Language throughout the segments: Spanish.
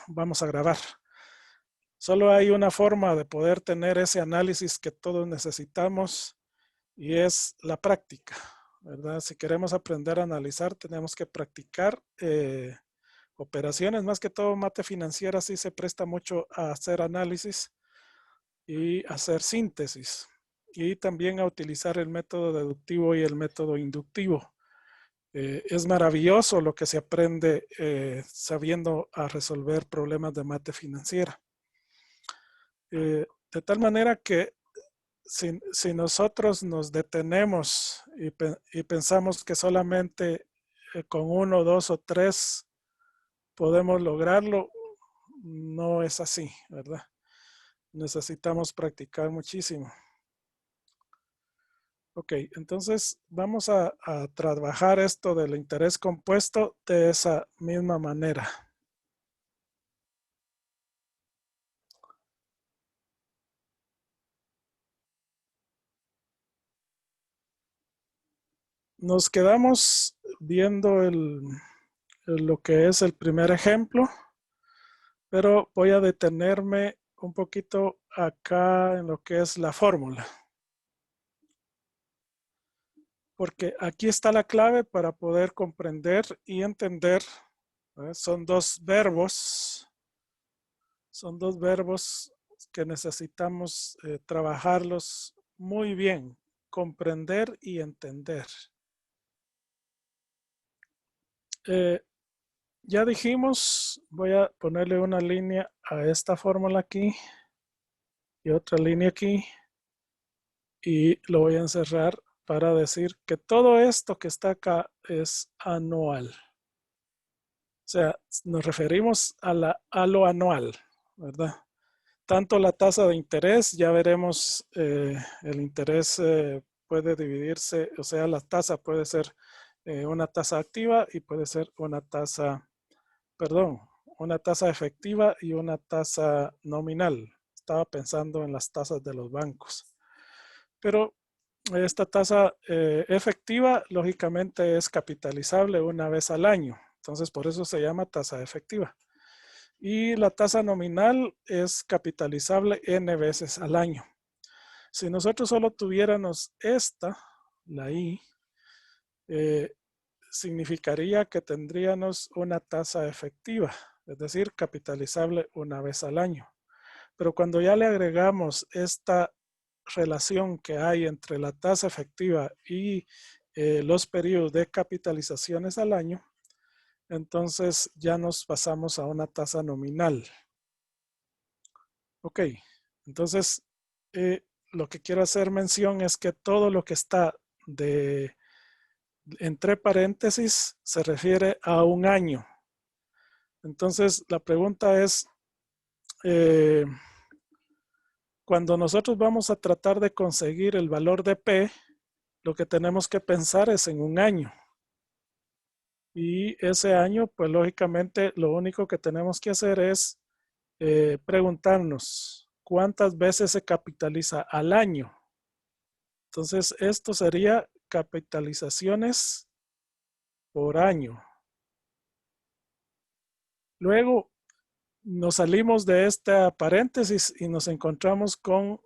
vamos a grabar. Solo hay una forma de poder tener ese análisis que todos necesitamos y es la práctica, ¿verdad? Si queremos aprender a analizar, tenemos que practicar operaciones, más que todo mate financiera sí se presta mucho a hacer análisis y hacer síntesis y también a utilizar el método deductivo y el método inductivo. Es maravilloso lo que se aprende sabiendo a resolver problemas de mate financiera. De tal manera que si nosotros nos detenemos y pensamos que solamente con 1, 2 o 3 podemos lograrlo, no es así, ¿verdad? Necesitamos practicar muchísimo. Ok, entonces vamos a trabajar esto del interés compuesto de esa misma manera. Nos quedamos viendo lo que es el primer ejemplo, pero voy a detenerme un poquito acá en lo que es la fórmula. Porque aquí está la clave para poder comprender y entender. Son dos verbos que necesitamos trabajarlos muy bien, comprender y entender. Ya dijimos, voy a ponerle una línea a esta fórmula aquí y otra línea aquí y lo voy a encerrar para decir que todo esto que está acá es anual. O sea, nos referimos a lo anual, ¿verdad? Tanto la tasa de interés, ya veremos, el interés puede dividirse, o sea, la tasa puede ser una tasa activa y puede ser una tasa efectiva y una tasa nominal. Estaba pensando en las tasas de los bancos. Pero esta tasa efectiva, lógicamente, es capitalizable una vez al año. Entonces, por eso se llama tasa efectiva. Y la tasa nominal es capitalizable n veces al año. Si nosotros solo tuviéramos esta, la I, significaría que tendríamos una tasa efectiva, es decir, capitalizable una vez al año. Pero cuando ya le agregamos esta relación que hay entre la tasa efectiva y los periodos de capitalizaciones al año, entonces ya nos pasamos a una tasa nominal. Ok, entonces lo que quiero hacer mención es que todo lo que está entre paréntesis se refiere a un año. Entonces la pregunta es, cuando nosotros vamos a tratar de conseguir el valor de P, lo que tenemos que pensar es en un año. Y ese año, pues lógicamente lo único que tenemos que hacer es preguntarnos cuántas veces se capitaliza al año. Entonces esto sería capitalizaciones por año. Luego nos salimos de esta paréntesis y nos encontramos con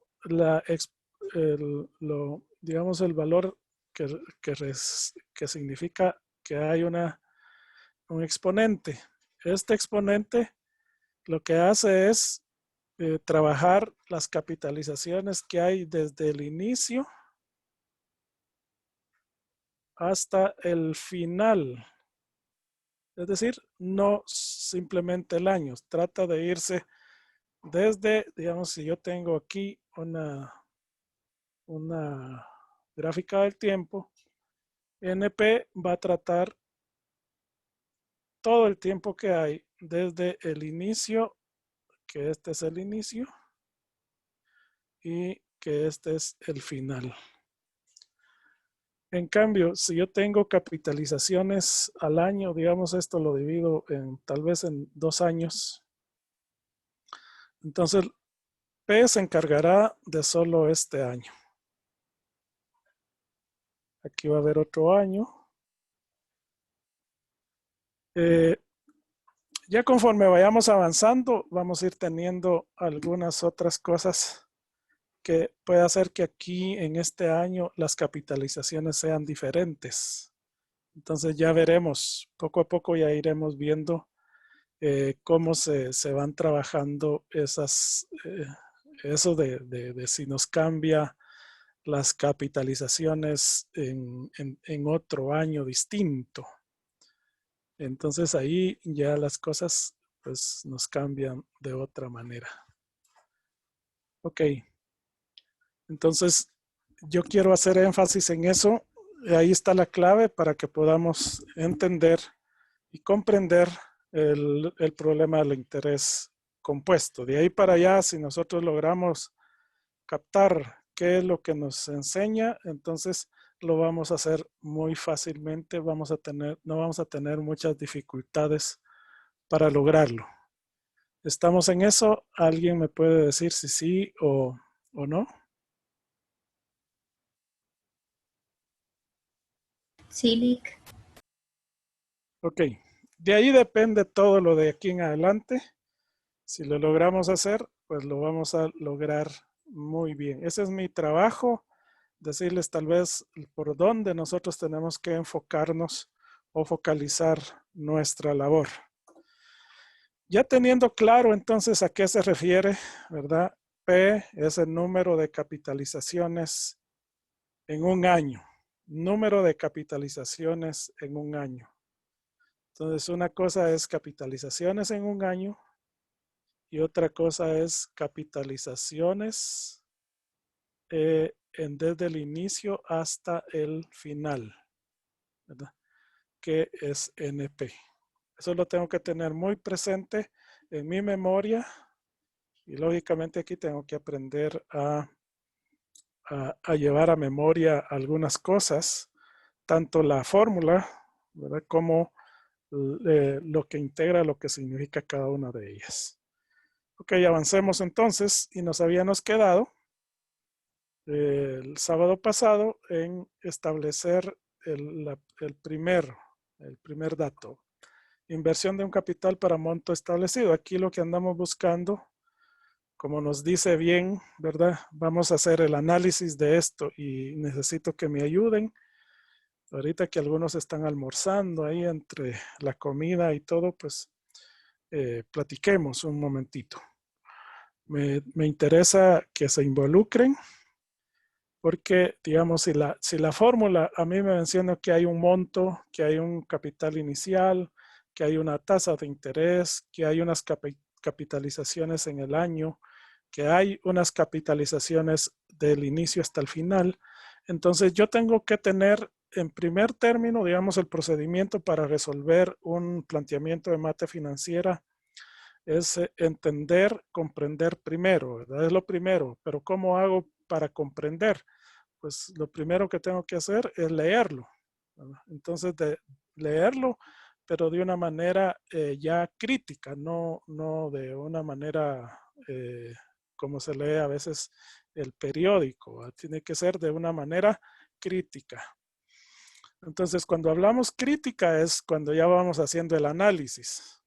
digamos el valor que significa que hay un exponente. Este exponente lo que hace es trabajar las capitalizaciones que hay desde el inicio hasta el final. Es decir, no simplemente el año. Trata de irse desde, digamos, si yo tengo aquí una gráfica del tiempo, NP va a tratar todo el tiempo que hay desde el inicio, que este es el inicio, y que este es el final. En cambio, si yo tengo capitalizaciones al año, digamos esto lo divido tal vez en 2 años, entonces P se encargará de solo este año. Aquí va a haber otro año. Ya conforme vayamos avanzando, vamos a ir teniendo algunas otras cosas que puede hacer que aquí en este año las capitalizaciones sean diferentes. Entonces ya veremos, poco a poco ya iremos viendo cómo se van trabajando esas, eso de si nos cambia las capitalizaciones en otro año distinto. Entonces ahí ya las cosas pues nos cambian de otra manera. Ok, entonces yo quiero hacer énfasis en eso. Ahí está la clave para que podamos entender y comprender el problema del interés compuesto. De ahí para allá, si nosotros logramos captar qué es lo que nos enseña, entonces lo vamos a hacer muy fácilmente, no vamos a tener muchas dificultades para lograrlo. ¿Estamos en eso? ¿Alguien me puede decir si sí o no? Sí, Lick. Ok, de ahí depende todo lo de aquí en adelante. Si lo logramos hacer, pues lo vamos a lograr muy bien. Ese es mi trabajo, decirles tal vez por dónde nosotros tenemos que enfocarnos o focalizar nuestra labor. Ya teniendo claro entonces a qué se refiere, ¿verdad? P es el número de capitalizaciones en un año. Número de capitalizaciones en un año. Entonces una cosa es capitalizaciones en un año y otra cosa es capitalizaciones desde el inicio hasta el final, ¿verdad? Que es NP. Eso lo tengo que tener muy presente en mi memoria y lógicamente aquí tengo que aprender a llevar a memoria algunas cosas, tanto la fórmula, ¿verdad? Como lo que integra, lo que significa cada una de ellas. Ok, avancemos entonces y nos habíamos quedado el sábado pasado en establecer el primer dato. Inversión de un capital para monto establecido. Aquí lo que andamos buscando, como nos dice bien, ¿verdad? Vamos a hacer el análisis de esto y necesito que me ayuden. Ahorita que algunos están almorzando ahí entre la comida y todo, pues platiquemos un momentito. Me interesa que se involucren porque, digamos, si la fórmula a mí me menciona que hay un monto, que hay un capital inicial, que hay una tasa de interés, que hay unas capitalizaciones en el año, que hay unas capitalizaciones del inicio hasta el final, entonces yo tengo que tener en primer término, digamos, el procedimiento para resolver un planteamiento de mate financiera es entender, comprender primero, ¿verdad? Es lo primero, pero ¿cómo hago para comprender? Pues lo primero que tengo que hacer es leerlo, ¿verdad? Entonces, de leerlo, pero de una manera ya crítica, no de una manera como se lee a veces el periódico, ¿verdad? Tiene que ser de una manera crítica. Entonces, cuando hablamos crítica es cuando ya vamos haciendo el análisis.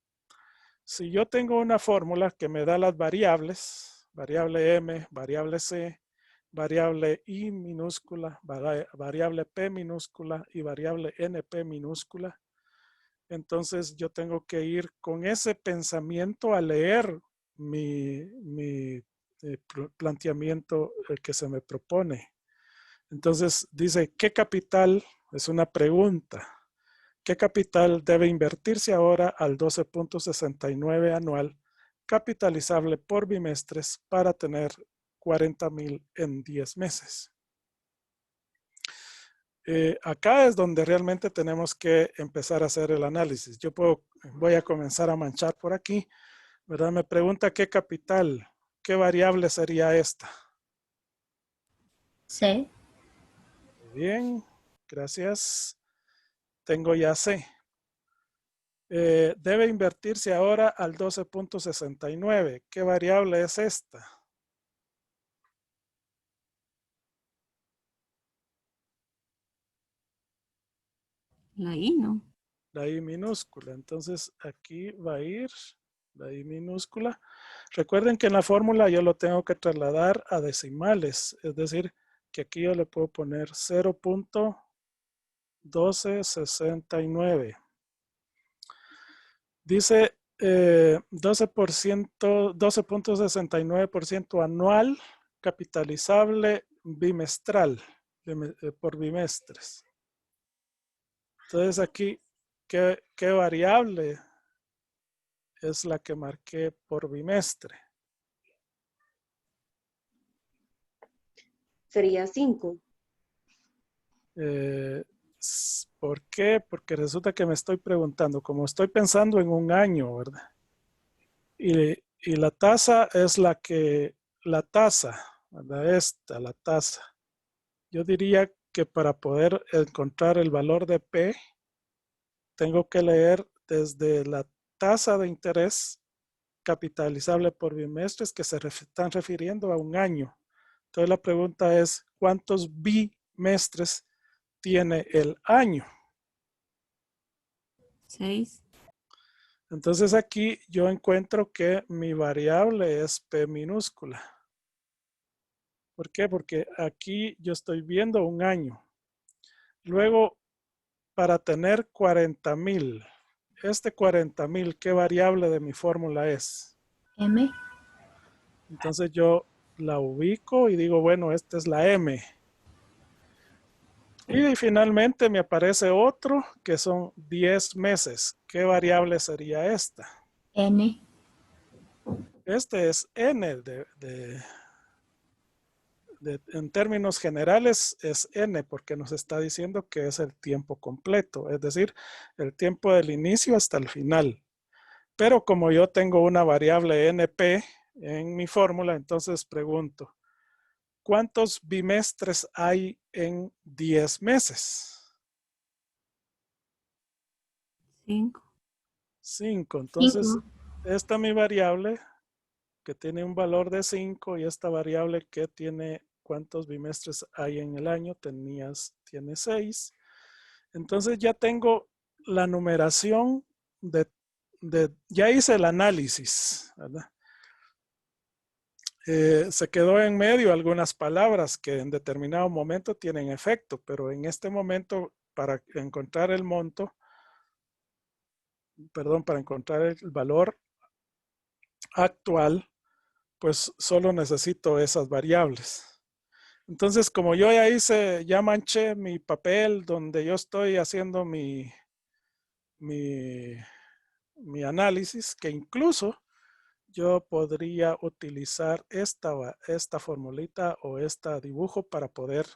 Si yo tengo una fórmula que me da las variables, variable M, variable C, variable I minúscula, variable P minúscula y variable NP minúscula, entonces yo tengo que ir con ese pensamiento a leer mi planteamiento que se me propone. Entonces dice, ¿qué capital? Es una pregunta. ¿Qué capital debe invertirse ahora al 12.69 anual capitalizable por bimestres para tener 40,000 en 10 meses? Acá es donde realmente tenemos que empezar a hacer el análisis. Voy a comenzar a manchar por aquí, ¿verdad? Me pregunta qué capital, qué variable sería esta. C. Muy bien, gracias. Tengo ya C. Debe invertirse ahora al 12.69. ¿Qué variable es esta? La I, ¿no? la I minúscula. Entonces aquí va a ir la I minúscula. Recuerden que en la fórmula yo lo tengo que trasladar a decimales, es decir, que aquí yo le puedo poner 0.1269. Dice 12.69% anual, capitalizable bimestral, por bimestres. Entonces aquí, ¿qué variable es la que marqué por bimestre? Sería 5. ¿Por qué? Porque resulta que me estoy preguntando, como estoy pensando en un año, ¿verdad? Y la tasa es la tasa, ¿verdad? La tasa. Yo diría que para poder encontrar el valor de P, tengo que leer desde la tasa de interés capitalizable por bimestres que se están refiriendo a un año. Entonces la pregunta es, ¿cuántos bimestres tiene el año? 6. Entonces aquí yo encuentro que mi variable es P minúscula. ¿Por qué? Porque aquí yo estoy viendo un año. Luego, para tener 40,000, este 40,000, ¿qué variable de mi fórmula es? M. Entonces yo la ubico y digo, bueno, esta es la M. Y finalmente me aparece otro que son 10 meses. ¿Qué variable sería esta? N. Este es N en términos generales es N porque nos está diciendo que es el tiempo completo, es decir, el tiempo del inicio hasta el final. Pero como yo tengo una variable NP en mi fórmula, entonces pregunto, ¿cuántos bimestres hay en 10 meses? 5. 5. Entonces, 5. esta mi variable que tiene un valor de 5 y esta variable que tiene cuántos bimestres hay en el año, tiene 6. Entonces ya tengo la numeración ya hice el análisis, ¿verdad? Se quedó en medio algunas palabras que en determinado momento tienen efecto, pero en este momento para encontrar el monto, para encontrar el valor actual, pues solo necesito esas variables. Entonces, como yo ya manché mi papel donde yo estoy haciendo mi análisis, que incluso yo podría utilizar esta formulita o este dibujo para poder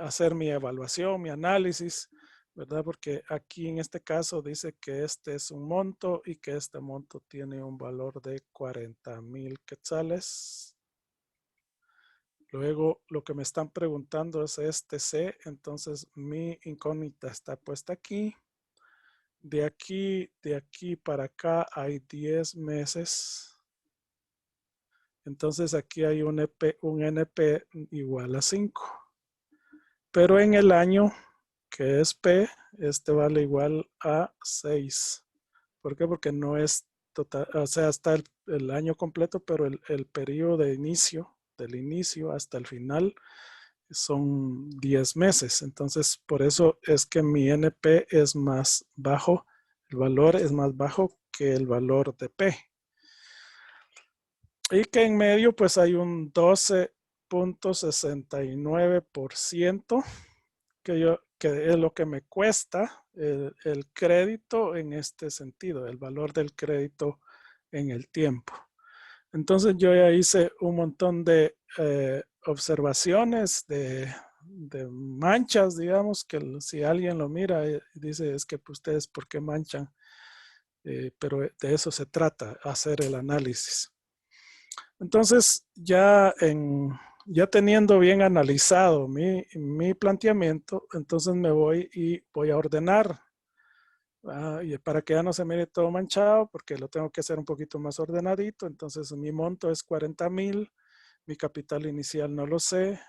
hacer mi evaluación, mi análisis, ¿verdad? Porque aquí en este caso dice que este es un monto y que este monto tiene un valor de 40,000 quetzales. Luego lo que me están preguntando es este C, entonces mi incógnita está puesta aquí. De aquí para acá hay 10 meses. Entonces aquí hay un NP igual a 5. Pero en el año, que es P, este vale igual a 6. ¿Por qué? Porque no es total, o sea, está el año completo, pero el periodo de inicio, del inicio hasta el final, son 10 meses. Entonces, por eso es que mi NP es más bajo, el valor es más bajo que el valor de P. Y que en medio, pues hay un 12.69% que es lo que me cuesta el crédito en este sentido, el valor del crédito en el tiempo. Entonces yo ya hice un montón de observaciones de manchas, digamos, que si alguien lo mira dice, es que ustedes, ¿por qué manchan? Pero de eso se trata, hacer el análisis. Entonces, ya teniendo bien analizado mi planteamiento, entonces me voy a ordenar. Y para que ya no se mire todo manchado, porque lo tengo que hacer un poquito más ordenadito. Entonces, mi monto es 40,000, mi capital inicial no lo sé,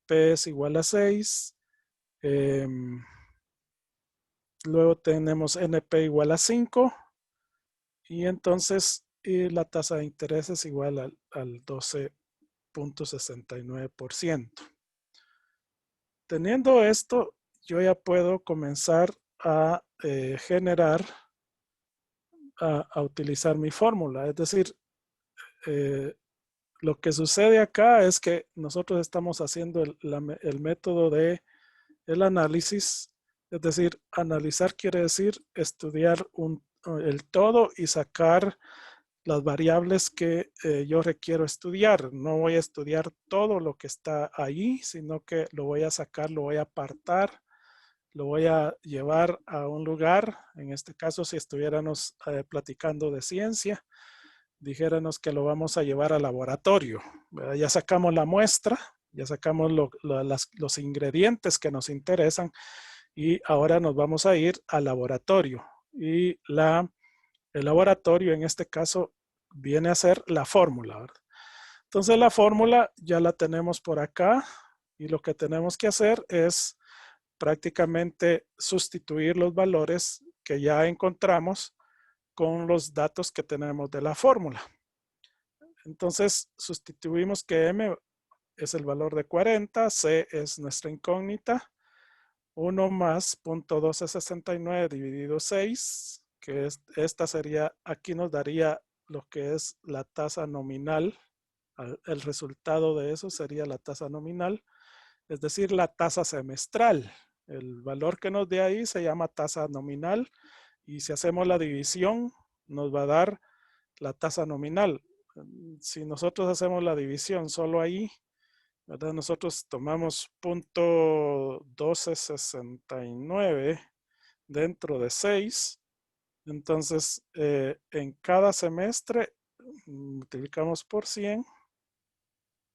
P es igual a 6. luego tenemos NP igual a 5 y entonces la tasa de interés es igual al 12.69%. Teniendo esto, yo ya puedo comenzar a generar, a utilizar mi fórmula. Es decir, lo que sucede acá es que nosotros estamos haciendo el método de el análisis. Es decir, analizar quiere decir estudiar el todo y sacar las variables que yo requiero estudiar. No voy a estudiar todo lo que está ahí, sino que lo voy a sacar, lo voy a apartar, lo voy a llevar a un lugar. En este caso, si estuviéramos platicando de ciencia, dijéramos que lo vamos a llevar al laboratorio. Ya sacamos la muestra, ya sacamos los ingredientes que nos interesan y ahora nos vamos a ir al laboratorio. Y el laboratorio en este caso viene a ser la fórmula, ¿verdad? Entonces la fórmula ya la tenemos por acá y lo que tenemos que hacer es prácticamente sustituir los valores que ya encontramos con los datos que tenemos de la fórmula. Entonces sustituimos que M es el valor de 40, C es nuestra incógnita, 1 más 0.1269 dividido 6, que esta sería, aquí nos daría lo que es la tasa nominal. El resultado de eso sería la tasa nominal, es decir, la tasa semestral. El valor que nos dé ahí se llama tasa nominal y si hacemos la división nos va a dar la tasa nominal. Si nosotros hacemos la división solo ahí, ¿verdad? Nosotros tomamos 0.1269 dentro de 6. Entonces, en cada semestre multiplicamos por 100.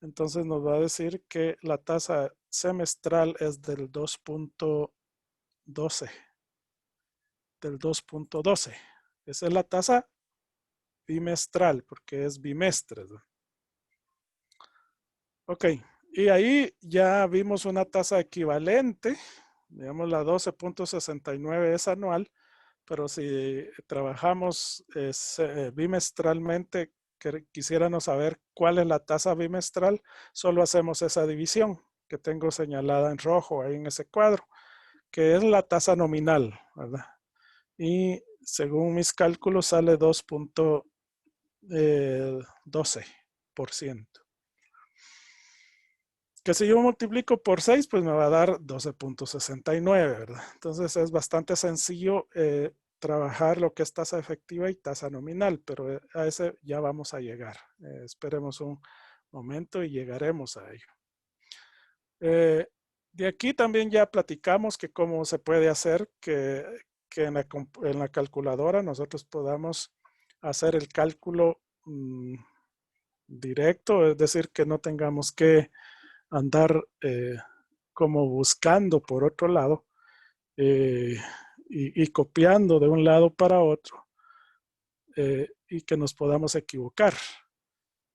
Entonces nos va a decir que la tasa semestral es del 2.12. Del 2.12. Esa es la tasa bimestral, porque es bimestre, ¿no? Ok, y ahí ya vimos una tasa equivalente, digamos la 12.69 es anual, pero si trabajamos bimestralmente, quisiéramos saber cuál es la tasa bimestral, solo hacemos esa división que tengo señalada en rojo ahí en ese cuadro, que es la tasa nominal, ¿verdad? Y según mis cálculos sale 2.12%. Que si yo multiplico por 6, pues me va a dar 12.69, ¿verdad? Entonces es bastante sencillo trabajar lo que es tasa efectiva y tasa nominal, pero a ese ya vamos a llegar. Esperemos un momento y llegaremos a ello. De aquí también ya platicamos que cómo se puede hacer que en la calculadora nosotros podamos hacer el cálculo directo, es decir, que no tengamos que andar como buscando por otro lado y copiando de un lado para otro y que nos podamos equivocar.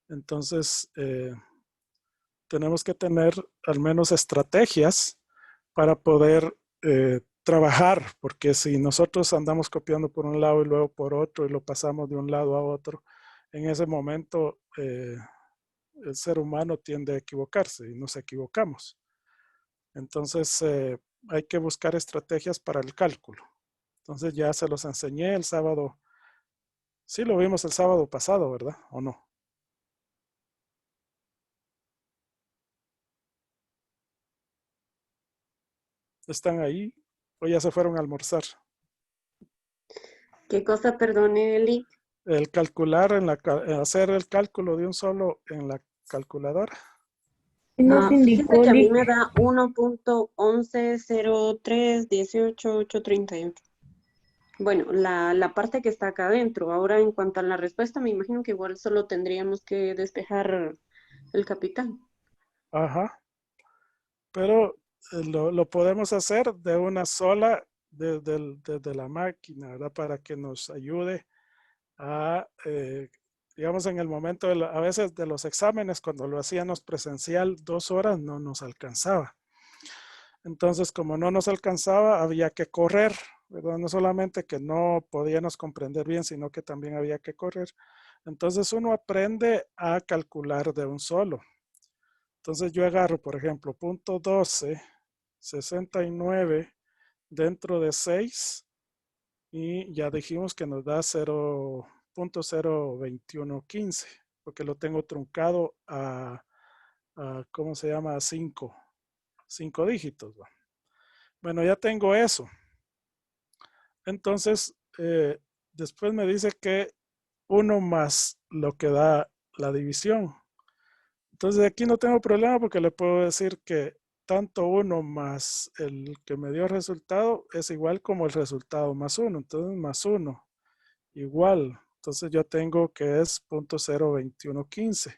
Entonces, tenemos que tener al menos estrategias para poder trabajar, porque si nosotros andamos copiando por un lado y luego por otro y lo pasamos de un lado a otro, en ese momento el ser humano tiende a equivocarse y nos equivocamos. Entonces hay que buscar estrategias para el cálculo. Entonces ya se los enseñé el sábado. Sí, lo vimos el sábado pasado, ¿verdad? ¿O no? ¿Están ahí o ya se fueron a almorzar? ¿Qué cosa, perdone, Eli? El calcular, hacer el cálculo de un solo en la calculadora. Fíjese que a mí me da 1.110318.838. Bueno, la parte que está acá adentro. Ahora, en cuanto a la respuesta, me imagino que igual solo tendríamos que despejar el capital. Ajá. Pero lo podemos hacer de una sola desde la máquina, ¿verdad? Para que nos ayude a, digamos, en el momento, a veces de los exámenes, cuando lo hacíamos presencial, 2 horas no nos alcanzaba. Entonces, como no nos alcanzaba, había que correr ¿verdad? No solamente que no podíamos comprender bien, sino que también había que correr. Entonces uno aprende a calcular de un solo. Entonces yo agarro, por ejemplo, punto 12, 69 dentro de 6 y ya dijimos que nos da 0.02115, porque lo tengo truncado a ¿cómo se llama? A 5 dígitos. ¿Va? Bueno, ya tengo eso. Entonces, después me dice que 1 más lo que da la división. Entonces aquí no tengo problema porque le puedo decir que tanto 1 más el que me dio el resultado es igual como el resultado más 1. Entonces más 1 igual. Entonces yo tengo que es 0.02115.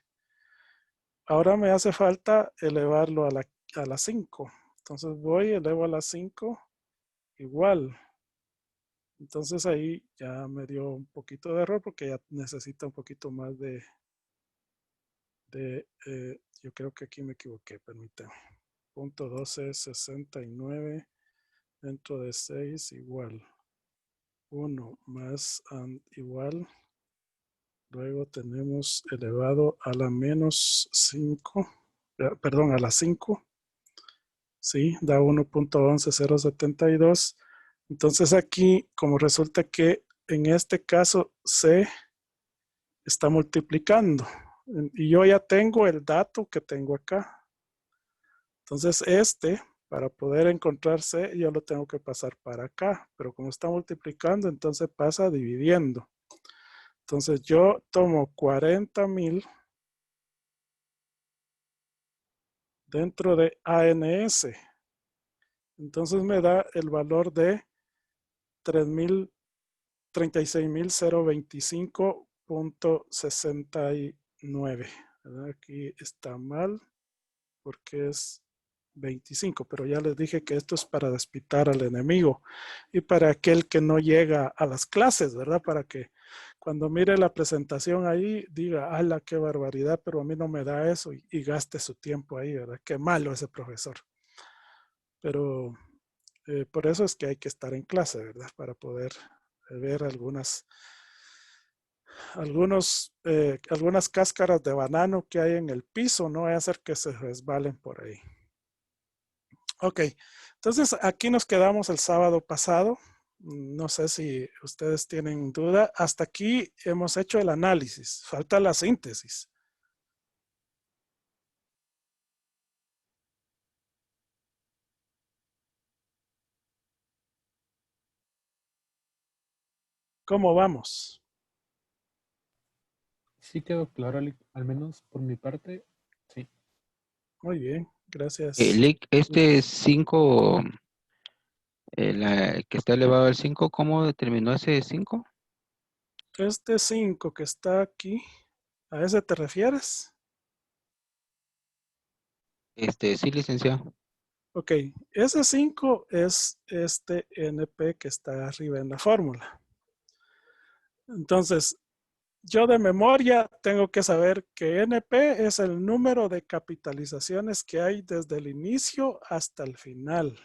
Ahora me hace falta elevarlo a la 5. Entonces voy, elevo a la 5 igual. Entonces ahí ya me dio un poquito de error porque ya necesita un poquito más yo creo que aquí me equivoqué, permítame. Punto 12, 69 dentro de 6 igual. 1 más and igual. Luego tenemos elevado a la menos 5, perdón, a la 5. Sí, da 1.11072. Entonces aquí, como resulta que en este caso C está multiplicando. Y yo ya tengo el dato que tengo acá. Entonces para poder encontrar C, yo lo tengo que pasar para acá. Pero como está multiplicando, entonces pasa dividiendo. Entonces yo tomo 40,000 dentro de ANS. Entonces me da el valor de 36,025.69. Aquí está mal porque es 25, pero ya les dije que esto es para despistar al enemigo y para aquel que no llega a las clases, ¿verdad? Para que cuando mire la presentación ahí diga, ¡hala, qué barbaridad! Pero a mí no me da eso y gaste su tiempo ahí, ¿verdad? Qué malo ese profesor. Pero por eso es que hay que estar en clase, ¿verdad? Para poder ver algunas cáscaras de banano que hay en el piso, no voy a hacer que se resbalen por ahí. Ok, entonces aquí nos quedamos el sábado pasado. No sé si ustedes tienen duda. Hasta aquí hemos hecho el análisis. Falta la síntesis. ¿Cómo vamos? Sí quedó claro, al menos por mi parte, sí. Muy bien, gracias. Lick, este 5, que está elevado al 5, ¿cómo determinó ese 5? Este 5 que está aquí, ¿a ese te refieres? Sí, licenciado. Ok, ese 5 es este NP que está arriba en la fórmula. Entonces, yo de memoria tengo que saber que NP es el número de capitalizaciones que hay desde el inicio hasta el final.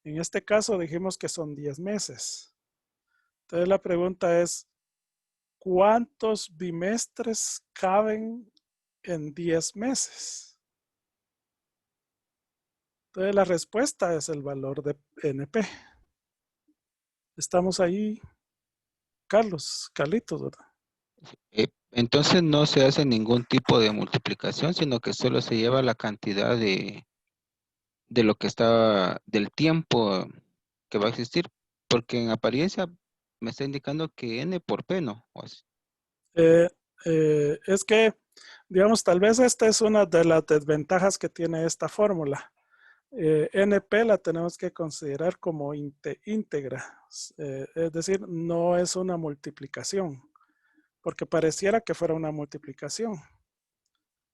En este caso dijimos que son 10 meses. Entonces la pregunta es, ¿cuántos bimestres caben en 10 meses? Entonces la respuesta es el valor de NP. Estamos ahí, Carlitos, ¿verdad? Entonces no se hace ningún tipo de multiplicación, sino que solo se lleva la cantidad de lo que está, del tiempo que va a existir, porque en apariencia me está indicando que n por p, ¿no? Es que, digamos, tal vez esta es una de las desventajas que tiene esta fórmula. NP la tenemos que considerar como íntegra, es decir, no es una multiplicación, porque pareciera que fuera una multiplicación.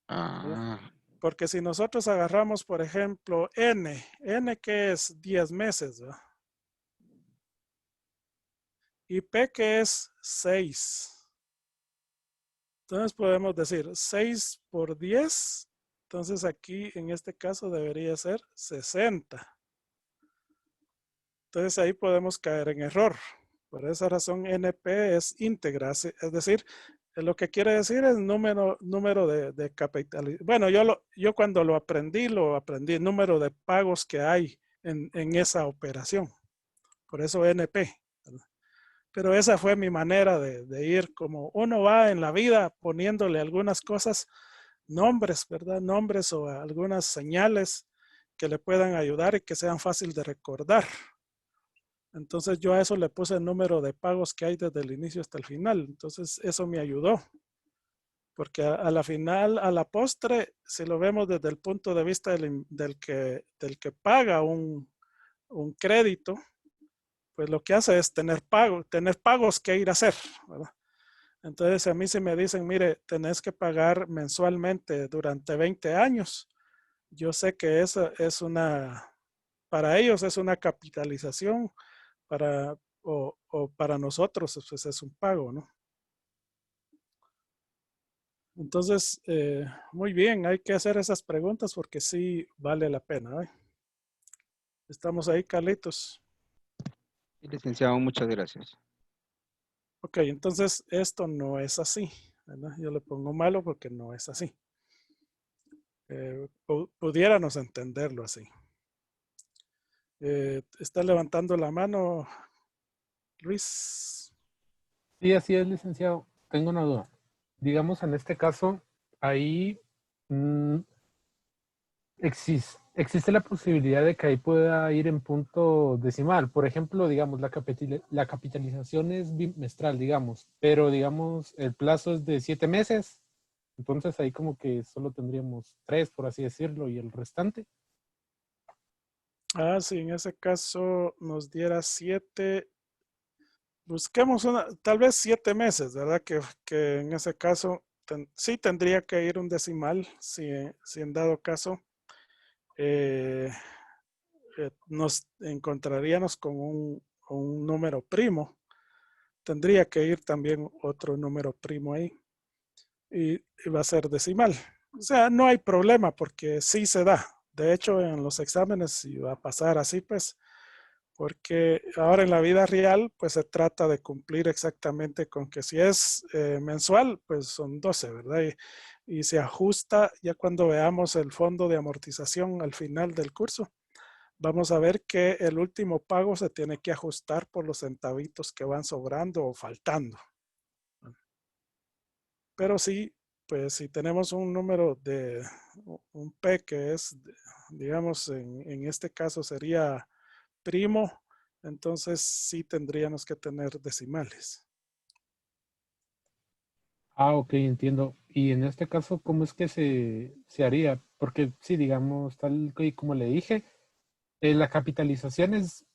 ¿Verdad? Ah, Porque si nosotros agarramos, por ejemplo, N que es 10 meses, ¿verdad? Y P que es 6. Entonces podemos decir 6 por 10. Entonces aquí en este caso debería ser 60. Entonces ahí podemos caer en error. Por esa razón NP es íntegra, es decir, lo que quiere decir es número de capitalización. Bueno, yo cuando lo aprendí número de pagos que hay en esa operación. Por eso NP. Pero esa fue mi manera de ir, como uno va en la vida poniéndole algunas cosas, nombres, ¿verdad? Nombres o algunas señales que le puedan ayudar y que sean fácil de recordar. Entonces yo a eso le puse el número de pagos que hay desde el inicio hasta el final. Entonces eso me ayudó. Porque a la final, a la postre, si lo vemos desde el punto de vista del que paga un crédito, pues lo que hace es tener pagos que ir a hacer, ¿verdad? Entonces a mí si me dicen, mire, tenés que pagar mensualmente durante 20 años, yo sé que esa es para ellos es una capitalización, o para nosotros pues es un pago, ¿no? Entonces, muy bien, hay que hacer esas preguntas porque sí vale la pena, ¿eh? Estamos ahí, Carlitos. Sí, licenciado, muchas gracias. Ok, entonces esto no es así, ¿verdad? Yo le pongo malo porque no es así. Pudiéramos entenderlo así. ¿Está levantando la mano, Luis? Sí, así es, licenciado. Tengo una duda. Digamos, en este caso, ahí existe la posibilidad de que ahí pueda ir en punto decimal. Por ejemplo, digamos, la capitalización es bimestral, digamos, pero digamos, el plazo es de 7 meses. Entonces ahí como que solo tendríamos 3, por así decirlo, y el restante. Ah, sí, en ese caso nos diera 7. Busquemos tal vez 7 meses, ¿verdad? Que en ese caso sí tendría que ir un decimal, si en dado caso nos encontraríamos con un número primo. Tendría que ir también otro número primo ahí y va a ser decimal. O sea, no hay problema porque sí se da. De hecho, en los exámenes si va a pasar así, pues, porque ahora en la vida real, pues se trata de cumplir exactamente con que si es mensual, pues son 12, ¿verdad? Y se ajusta ya cuando veamos el fondo de amortización al final del curso. Vamos a ver que el último pago se tiene que ajustar por los centavitos que van sobrando o faltando. Pero sí, pues si tenemos un número de un P que es, digamos, en este caso sería primo, entonces sí tendríamos que tener decimales. Ah, ok, entiendo. Y en este caso, ¿cómo es que se haría? Porque sí, digamos, tal y como le dije, la capitalización es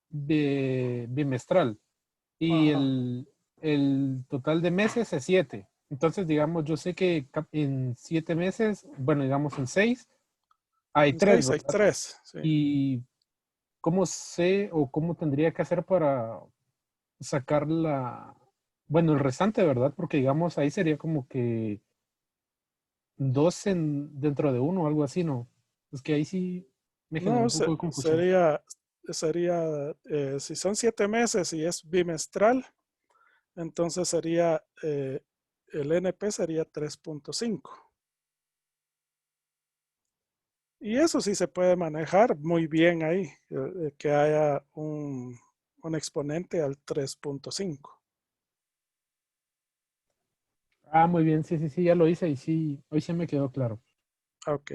bimestral y Ajá. el total de meses es 7. Entonces, digamos, yo sé que en 7 meses, bueno, digamos en 6, hay En 3, 6 hay ¿verdad? 3, sí. Y ¿cómo sé o cómo tendría que hacer para sacar bueno, el restante, ¿verdad? Porque digamos, ahí sería como que 2 dentro de uno o algo así, ¿no? Es que ahí sí me generó No, un poco de confusión. sería si son 7 meses y es bimestral, entonces sería, el NP sería 3.5. Y eso sí se puede manejar muy bien ahí, que haya un exponente al 3.5. Ah, muy bien, sí, sí, sí, ya lo hice y sí, hoy sí me quedó claro. Ok,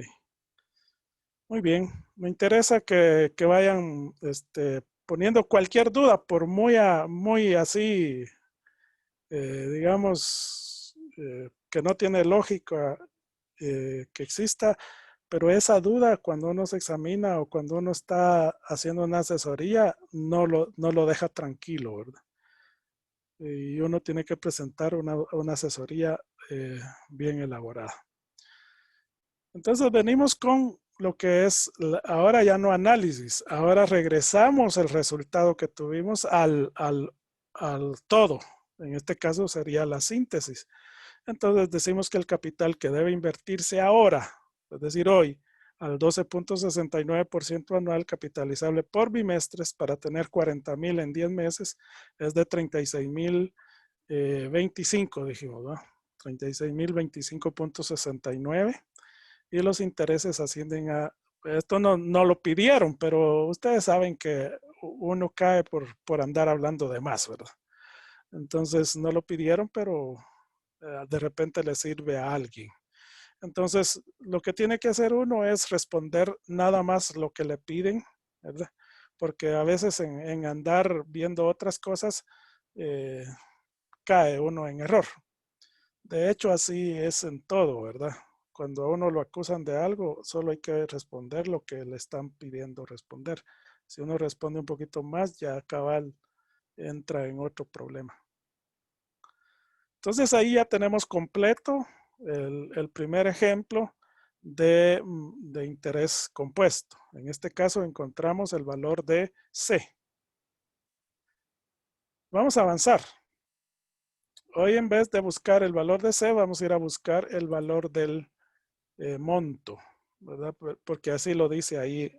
muy bien. Me interesa que vayan poniendo cualquier duda, por muy así, digamos, que no tiene lógica que exista, pero esa duda cuando uno se examina o cuando uno está haciendo una asesoría, no lo deja tranquilo, ¿verdad? Y uno tiene que presentar una asesoría bien elaborada. Entonces venimos con lo que es ahora ya no análisis, ahora regresamos el resultado que tuvimos al todo. En este caso sería la síntesis. Entonces decimos que el capital que debe invertirse ahora, es decir, hoy, al 12.69% anual capitalizable por bimestres para tener 40,000 en 10 meses es de 36,025, dijimos, ¿no? 36,025.69 y los intereses ascienden a, esto no lo pidieron, pero ustedes saben que uno cae por andar hablando de más, ¿verdad? Entonces no lo pidieron, pero de repente le sirve a alguien. Entonces, lo que tiene que hacer uno es responder nada más lo que le piden, ¿verdad? Porque a veces en andar viendo otras cosas, cae uno en error. De hecho, así es en todo, ¿verdad? Cuando a uno lo acusan de algo, solo hay que responder lo que le están pidiendo responder. Si uno responde un poquito más, ya cabal entra en otro problema. Entonces ahí ya tenemos completo el primer ejemplo de interés compuesto. En este caso encontramos el valor de C. Vamos a avanzar. Hoy en vez de buscar el valor de C, vamos a ir a buscar el valor del monto, ¿verdad? Porque así lo dice ahí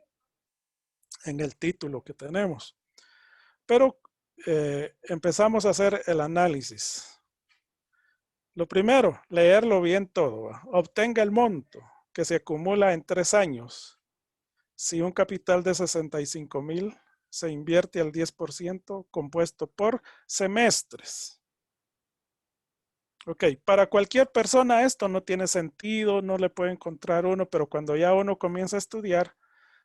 en el título que tenemos. Pero empezamos a hacer el análisis. Lo primero, leerlo bien todo. Obtenga el monto que se acumula en 3 años. Si un capital de 65,000 se invierte al 10% compuesto por semestres. Ok, para cualquier persona esto no tiene sentido, no le puede encontrar uno, pero cuando ya uno comienza a estudiar,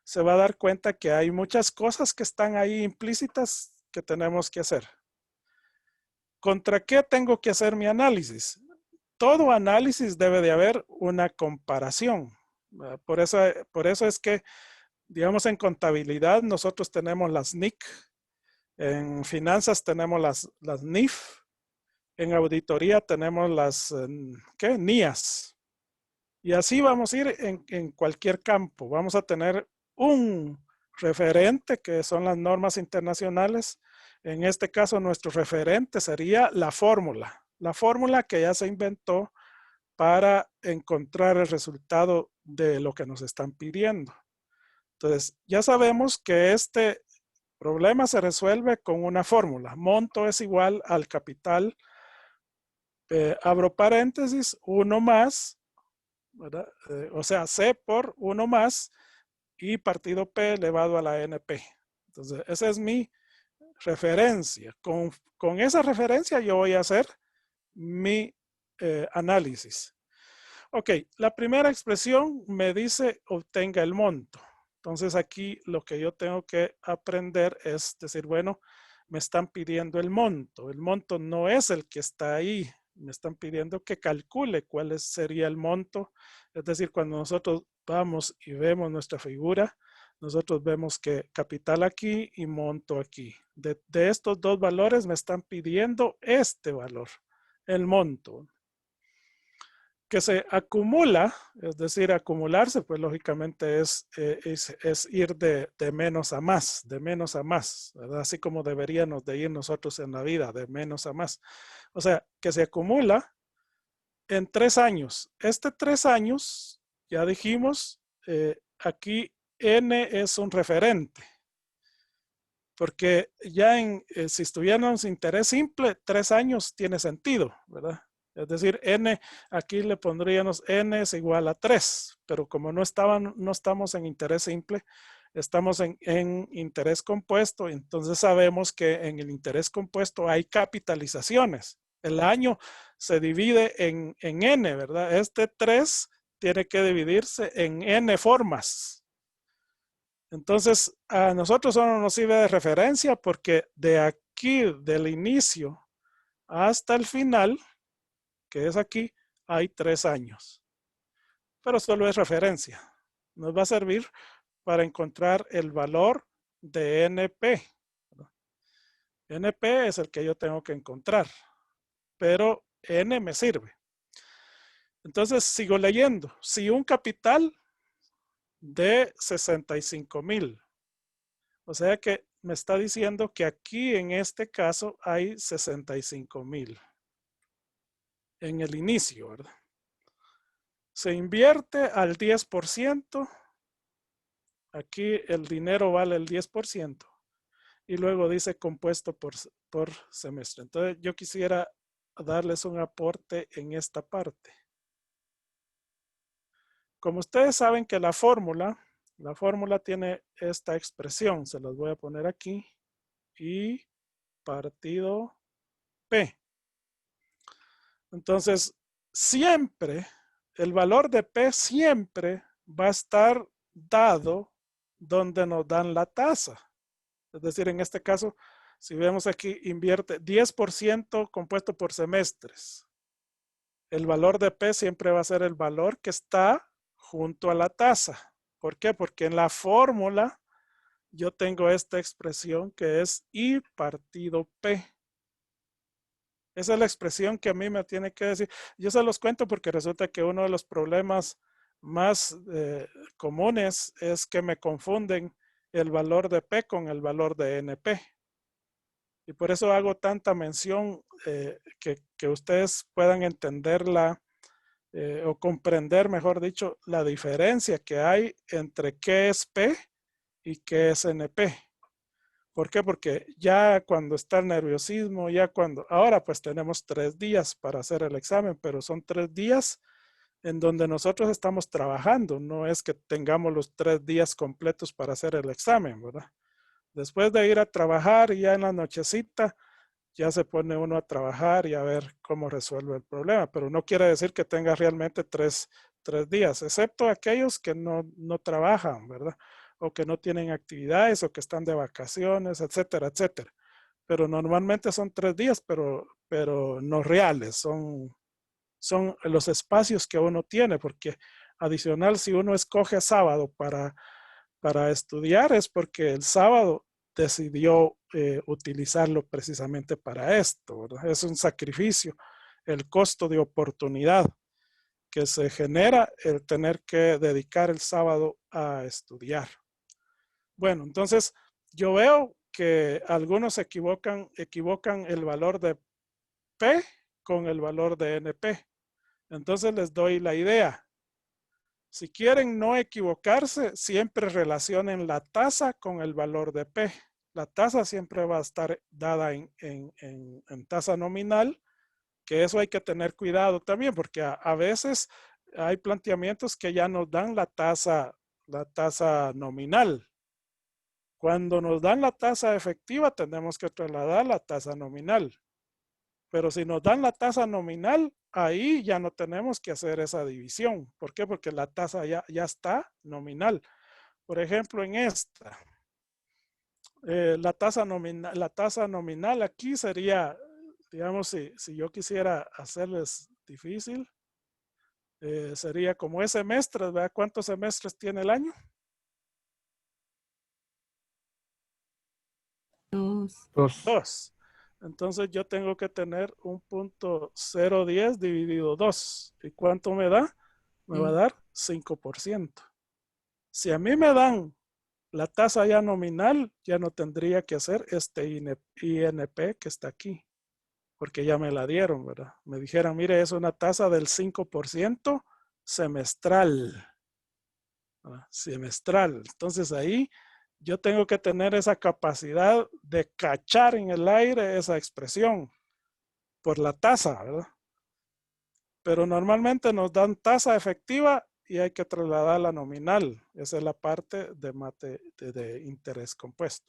se va a dar cuenta que hay muchas cosas que están ahí implícitas que tenemos que hacer. ¿Contra qué tengo que hacer mi análisis? Todo análisis debe de haber una comparación. Por eso es que, digamos, en contabilidad nosotros tenemos las NIC, en finanzas tenemos las NIF, en auditoría tenemos las NIAS. Y así vamos a ir en cualquier campo. Vamos a tener un referente que son las normas internacionales. En este caso nuestro referente sería la fórmula que ya se inventó para encontrar el resultado de lo que nos están pidiendo. Entonces, ya sabemos que este problema se resuelve con una fórmula. Monto es igual al capital, abro paréntesis, 1 más, ¿verdad? O sea, C por 1 más y partido P elevado a la NP. Entonces, esa es mi referencia. Con esa referencia yo voy a hacer mi análisis. Ok, la primera expresión me dice obtenga el monto. Entonces aquí lo que yo tengo que aprender es decir, bueno, me están pidiendo el monto. El monto no es el que está ahí. Me están pidiendo que calcule cuál sería el monto. Es decir, cuando nosotros vamos y vemos nuestra figura, nosotros vemos que capital aquí y monto aquí. De estos dos valores me están pidiendo este valor, el monto. Que se acumula, es decir, acumularse, pues lógicamente es ir de menos a más, ¿verdad? Así como deberíamos de ir nosotros en la vida, de menos a más. O sea, que se acumula en 3 años. 3 años, ya dijimos, aquí N es un referente. Porque ya si estuviéramos interés simple, 3 años tiene sentido, ¿verdad? Es decir, N, aquí le pondríamos N es igual a 3, pero como no estamos en interés simple, estamos en interés compuesto, entonces sabemos que en el interés compuesto hay capitalizaciones. El año se divide en N, ¿verdad? 3 tiene que dividirse en N formas. Entonces, a nosotros solo nos sirve de referencia porque de aquí, del inicio hasta el final, que es aquí, hay 3 años. Pero solo es referencia. Nos va a servir para encontrar el valor de NP. NP es el que yo tengo que encontrar, pero N me sirve. Entonces, sigo leyendo. Si un capital de 65,000, o sea que me está diciendo que aquí en este caso hay 65,000 en el inicio, ¿verdad? Se invierte al 10%, Aquí el dinero vale el 10%. Y luego dice compuesto por semestre. Entonces yo quisiera darles un aporte en esta parte. Como ustedes saben que la fórmula tiene esta expresión, se las voy a poner aquí, I partido P. Entonces, siempre, el valor de P siempre va a estar dado donde nos dan la tasa. Es decir, en este caso, si vemos aquí, invierte 10% compuesto por semestres. El valor de P siempre va a ser el valor que está junto a la tasa. ¿Por qué? Porque en la fórmula yo tengo esta expresión que es I partido P. Esa es la expresión que a mí me tiene que decir. Yo se los cuento porque resulta que uno de los problemas más comunes es que me confunden el valor de P con el valor de NP. Y por eso hago tanta mención que ustedes puedan entenderla o comprender, mejor dicho, la diferencia que hay entre qué es P y qué es NP. ¿Por qué? Porque ya cuando está el nerviosismo, ahora pues tenemos 3 días para hacer el examen, pero son 3 días en donde nosotros estamos trabajando, no es que tengamos los 3 días completos para hacer el examen, ¿verdad? Después de ir a trabajar y ya en la nochecita, ya se pone uno a trabajar y a ver cómo resuelve el problema, pero no quiere decir que tenga realmente 3 días, excepto aquellos que no trabajan, ¿verdad? O que no tienen actividades o que están de vacaciones, etcétera, etcétera. Pero normalmente son 3 días, pero no reales, son los espacios que uno tiene, porque adicional, si uno escoge sábado para estudiar, es porque el sábado decidió utilizarlo precisamente para esto, ¿verdad? Es un sacrificio, el costo de oportunidad que se genera el tener que dedicar el sábado a estudiar. Bueno, entonces yo veo que algunos equivocan el valor de P con el valor de NP. Entonces les doy la idea. Si quieren no equivocarse, siempre relacionen la tasa con el valor de P. La tasa siempre va a estar dada en tasa nominal, que eso hay que tener cuidado también, porque a veces hay planteamientos que ya nos dan la tasa nominal. Cuando nos dan la tasa efectiva, tenemos que trasladar la tasa nominal. Pero si nos dan la tasa nominal, ahí ya no tenemos que hacer esa división. ¿Por qué? Porque la tasa ya está nominal. Por ejemplo, en esta, la tasa nominal aquí sería, digamos, si yo quisiera hacerles difícil, sería como es semestres, ¿verdad? ¿Cuántos semestres tiene el año? 2. 2. 2. Entonces yo tengo que tener un punto 0.10 dividido 2. ¿Y cuánto me da? Me va a dar 5%. Si a mí me dan la tasa ya nominal, ya no tendría que hacer este INP que está aquí, porque ya me la dieron, ¿verdad? Me dijeron, mire, es una tasa del 5% semestral. ¿Verdad? Semestral. Entonces ahí yo tengo que tener esa capacidad de cachar en el aire esa expresión por la tasa, ¿verdad? Pero normalmente nos dan tasa efectiva y hay que trasladar la nominal. Esa es la parte de interés compuesto.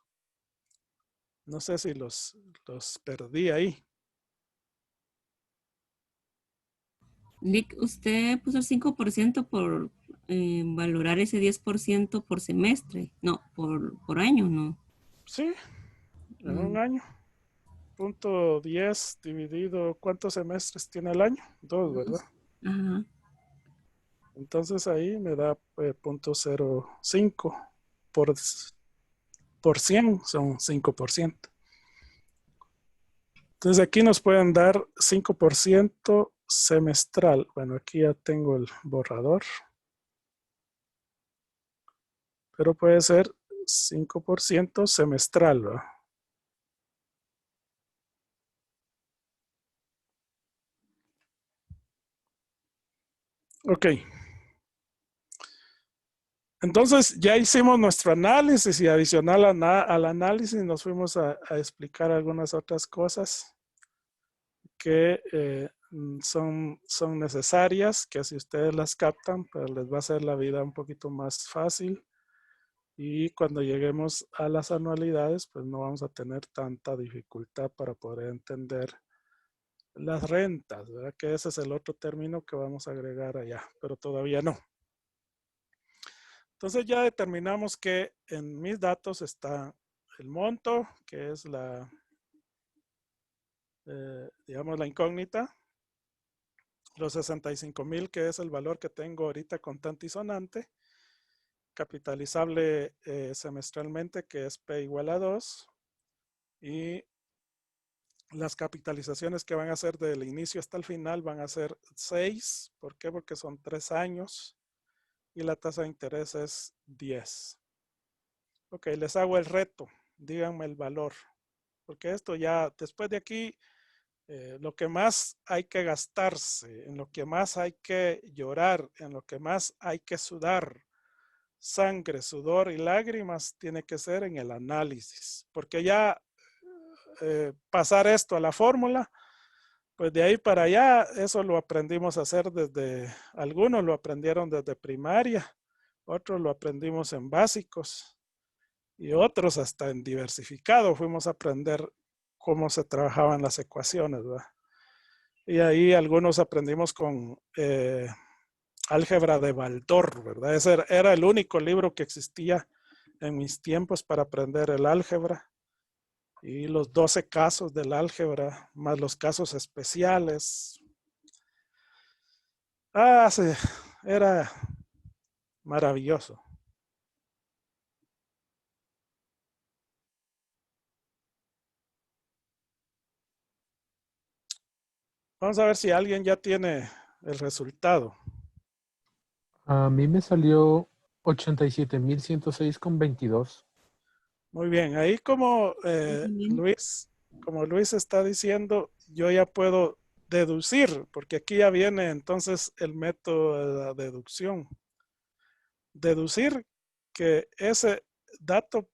No sé si los perdí ahí. Lick, usted puso el 5% por valorar ese 10% por semestre. No, por año, no. Sí, en un año. Punto 10 dividido, ¿cuántos semestres tiene el año? 2, ¿verdad? Ajá. Entonces ahí me da punto 0.5 por 100 son 5%. Entonces aquí nos pueden dar 5% semestral. Bueno, aquí ya tengo el borrador. Pero puede ser 5% semestral, ¿verdad? Ok. Entonces ya hicimos nuestro análisis y adicional al análisis nos fuimos a explicar algunas otras cosas que son necesarias, que si ustedes las captan, pues les va a hacer la vida un poquito más fácil. Y cuando lleguemos a las anualidades, pues no vamos a tener tanta dificultad para poder entender las rentas, ¿verdad? Que ese es el otro término que vamos a agregar allá, pero todavía no. Entonces ya determinamos que en mis datos está el monto, que es la, digamos, la incógnita, los 65,000, que es el valor que tengo ahorita contante y sonante, capitalizable semestralmente, que es P igual a 2, y las capitalizaciones que van a ser del inicio hasta el final van a ser 6. ¿Por qué? Porque son 3 años y la tasa de interés es 10. Ok, les hago el reto. Díganme el valor. Porque esto ya, después de aquí, lo que más hay que gastarse, en lo que más hay que llorar, en lo que más hay que sudar, sangre, sudor y lágrimas, tiene que ser en el análisis. Porque ya pasar esto a la fórmula, pues de ahí para allá, eso lo aprendimos a hacer desde, algunos lo aprendieron desde primaria, otros lo aprendimos en básicos y otros hasta en diversificado fuimos a aprender cómo se trabajaban las ecuaciones, ¿verdad? Y ahí algunos aprendimos con álgebra de Baldor, ¿verdad? Ese era el único libro que existía en mis tiempos para aprender el álgebra. Y los 12 casos del álgebra, más los casos especiales. Ah, sí, era maravilloso. Vamos a ver si alguien ya tiene el resultado. A mí me salió 87,106,22. Muy bien, ahí como También. Luis está diciendo, yo ya puedo deducir, porque aquí ya viene entonces el método de la deducción. Deducir que ese dato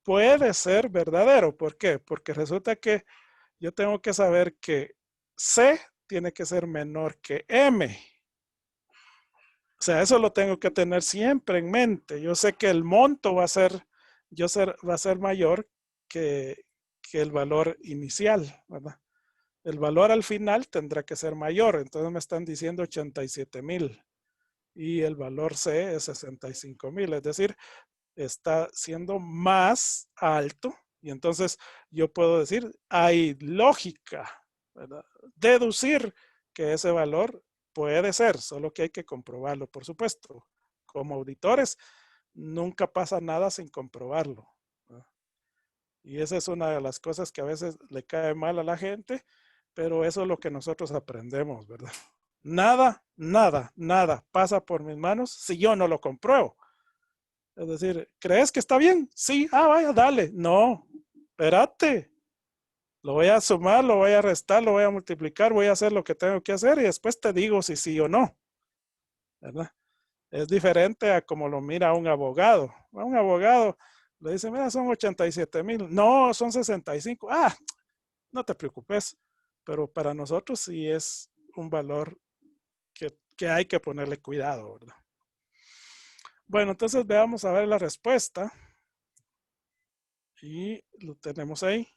puede ser verdadero. ¿Por qué? Porque resulta que yo tengo que saber que C tiene que ser menor que M. O sea, eso lo tengo que tener siempre en mente. Yo sé que el monto va a ser mayor que el valor inicial, ¿verdad? El valor al final tendrá que ser mayor. Entonces me están diciendo 87,000 y el valor C es 65,000. Es decir, está siendo más alto y entonces yo puedo decir, hay lógica, ¿verdad? Deducir que ese valor puede ser, solo que hay que comprobarlo, por supuesto. Como auditores, nunca pasa nada sin comprobarlo, ¿verdad? Y esa es una de las cosas que a veces le cae mal a la gente, pero eso es lo que nosotros aprendemos, ¿verdad? Nada pasa por mis manos si yo no lo compruebo. Es decir, ¿crees que está bien? Sí, vaya, dale. No, espérate. Lo voy a sumar, lo voy a restar, lo voy a multiplicar, voy a hacer lo que tengo que hacer y después te digo si sí o no, ¿verdad? Es diferente a como lo mira un abogado. A un abogado le dice, mira, son 87,000. No, son 65. No te preocupes. Pero para nosotros sí es un valor que hay que ponerle cuidado, ¿verdad? Bueno, entonces veamos a ver la respuesta. Y lo tenemos ahí.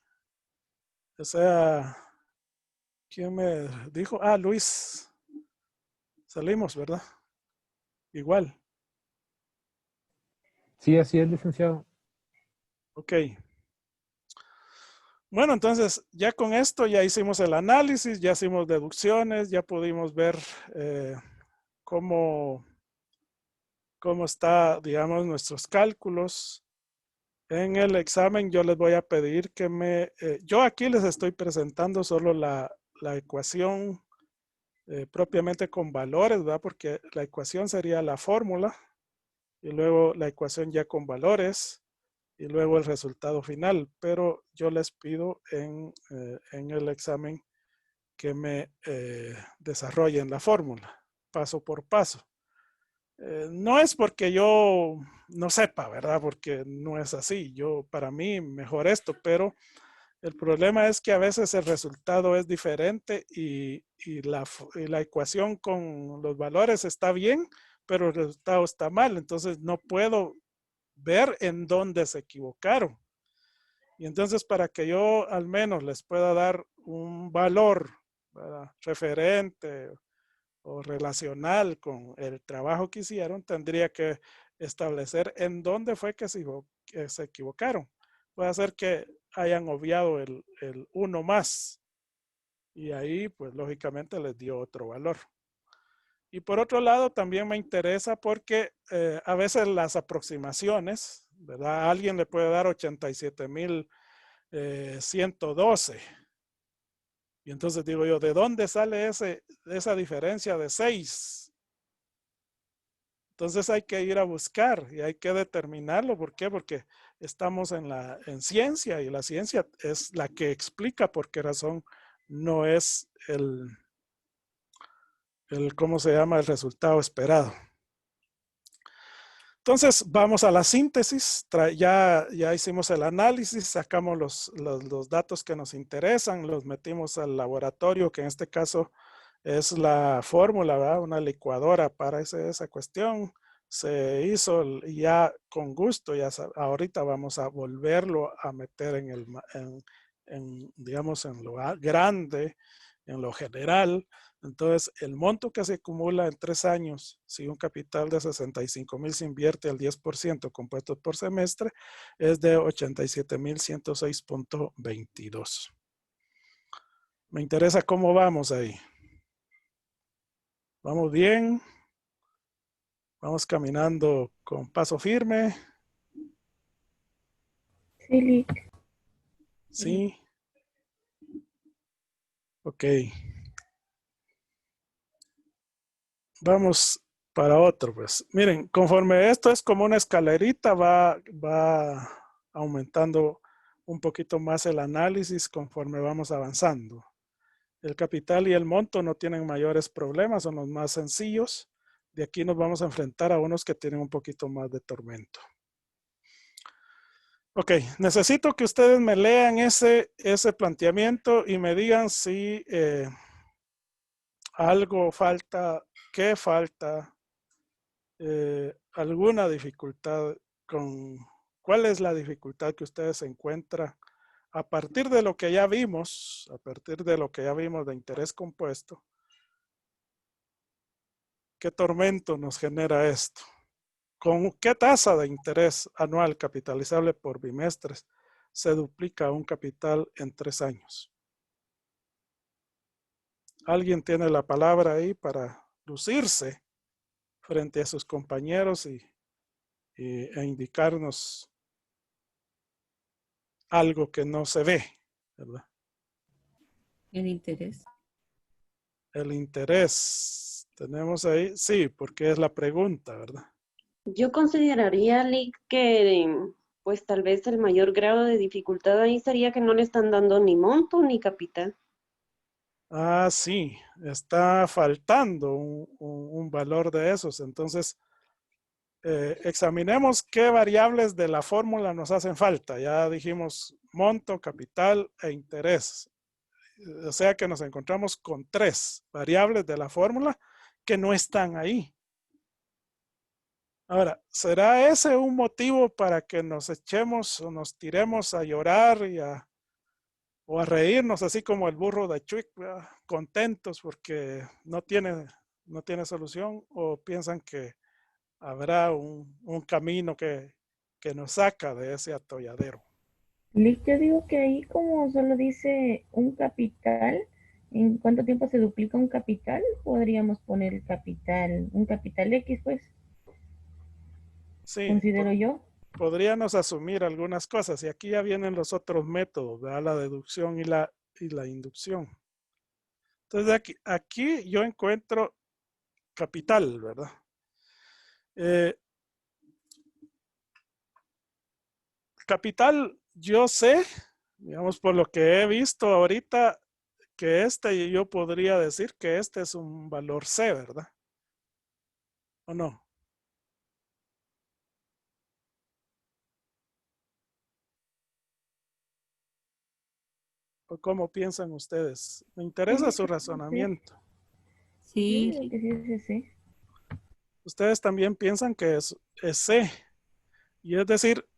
O sea, ¿quién me dijo? Luis. Salimos, ¿verdad? Igual. Sí, así es, licenciado. Ok. Bueno, entonces ya con esto ya hicimos el análisis, ya hicimos deducciones, ya pudimos ver cómo está, digamos, nuestros cálculos. En el examen yo les voy a pedir que yo aquí les estoy presentando solo la ecuación propiamente con valores, ¿verdad? Porque la ecuación sería la fórmula y luego la ecuación ya con valores y luego el resultado final. Pero yo les pido en el examen que me desarrollen la fórmula paso por paso. No es porque yo no sepa, ¿verdad? Porque no es así. Para mí, mejor esto, pero el problema es que a veces el resultado es diferente y la ecuación con los valores está bien, pero el resultado está mal. Entonces no puedo ver en dónde se equivocaron. Y entonces para que yo al menos les pueda dar un valor, ¿verdad?, referente o relacional con el trabajo que hicieron, tendría que establecer en dónde fue que se equivocaron. Puede ser que hayan obviado el uno más y ahí pues lógicamente les dio otro valor. Y por otro lado también me interesa porque a veces las aproximaciones, ¿verdad? A alguien le puede dar 87,112. Y entonces digo yo, ¿de dónde sale esa diferencia de 6? Entonces hay que ir a buscar y hay que determinarlo. ¿Por qué? Porque estamos en ciencia y la ciencia es la que explica por qué razón no es ¿cómo se llama?, el resultado esperado. Entonces vamos a la síntesis. Ya hicimos el análisis, sacamos los datos que nos interesan, los metimos al laboratorio, que en este caso es la fórmula, ¿verdad?, una licuadora para esa cuestión. Se hizo y ya con gusto, ahorita vamos a volverlo a meter digamos, en lo grande, en lo general. Entonces, el monto que se acumula en 3 años, si un capital de 65,000 se invierte al 10% compuesto por semestre, es de 87,106,22. Me interesa cómo vamos ahí. ¿Vamos bien? ¿Vamos caminando con paso firme? Sí, Lick. Sí. Ok. Vamos para otro, pues. Miren, conforme esto es como una escalerita, va aumentando un poquito más el análisis conforme vamos avanzando. El capital y el monto no tienen mayores problemas, son los más sencillos. De aquí nos vamos a enfrentar a unos que tienen un poquito más de tormento. Ok, necesito que ustedes me lean ese planteamiento y me digan si algo falta, qué falta, alguna dificultad ¿cuál es la dificultad que ustedes encuentran a partir de lo que ya vimos, de interés compuesto? ¿Qué tormento nos genera esto? ¿Con qué tasa de interés anual capitalizable por bimestres se duplica un capital en 3 años? ¿Alguien tiene la palabra ahí para lucirse frente a sus compañeros e indicarnos algo que no se ve, ¿verdad? El interés. El interés. Tenemos ahí, sí, porque es la pregunta, ¿verdad? Yo consideraría, Lick, que pues tal vez el mayor grado de dificultad ahí sería que no le están dando ni monto ni capital. Ah, sí, está faltando un valor de esos. Entonces, examinemos qué variables de la fórmula nos hacen falta. Ya dijimos monto, capital e interés. O sea que nos encontramos con 3 variables de la fórmula que no están ahí. Ahora, ¿será ese un motivo para que nos echemos o nos tiremos a llorar o a reírnos así como el burro de Chuic, ¿verdad?, contentos porque no tiene solución? ¿O piensan que habrá un camino que nos saca de ese atolladero? Lick, yo digo que ahí como solo dice un capital, ¿en cuánto tiempo se duplica un capital? Podríamos poner el capital, un capital X, pues, Sí, considero yo. podríamos asumir algunas cosas y aquí ya vienen los otros métodos, ¿verdad?, la deducción y la inducción. Entonces aquí yo encuentro capital, ¿verdad? Capital, yo sé, digamos, por lo que he visto ahorita, que yo podría decir que este es un valor C, ¿verdad? ¿O no? ¿O cómo piensan ustedes? Me interesa su razonamiento. Yo Sí, digo sí. que sí es ese. Ustedes también piensan que es C. Y es decir,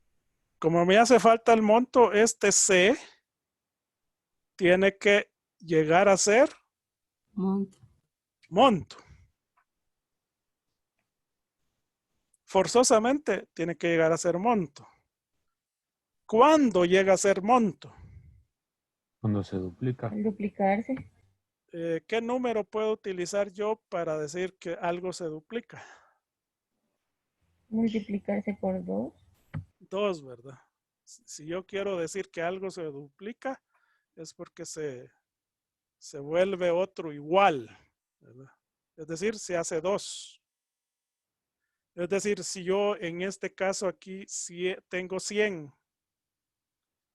como me hace falta el monto, este C tiene que llegar a ser Monto. monto. Forzosamente tiene que llegar a ser monto. ¿Cuándo llega a ser monto? Cuando se duplica. Al duplicarse. ¿Qué número puedo utilizar yo para decir que algo se duplica? Multiplicarse por 2. 2, ¿verdad? Si yo quiero decir que algo se duplica, es porque se vuelve otro igual, ¿verdad? Es decir, se hace 2. Es decir, si yo en este caso aquí tengo 100,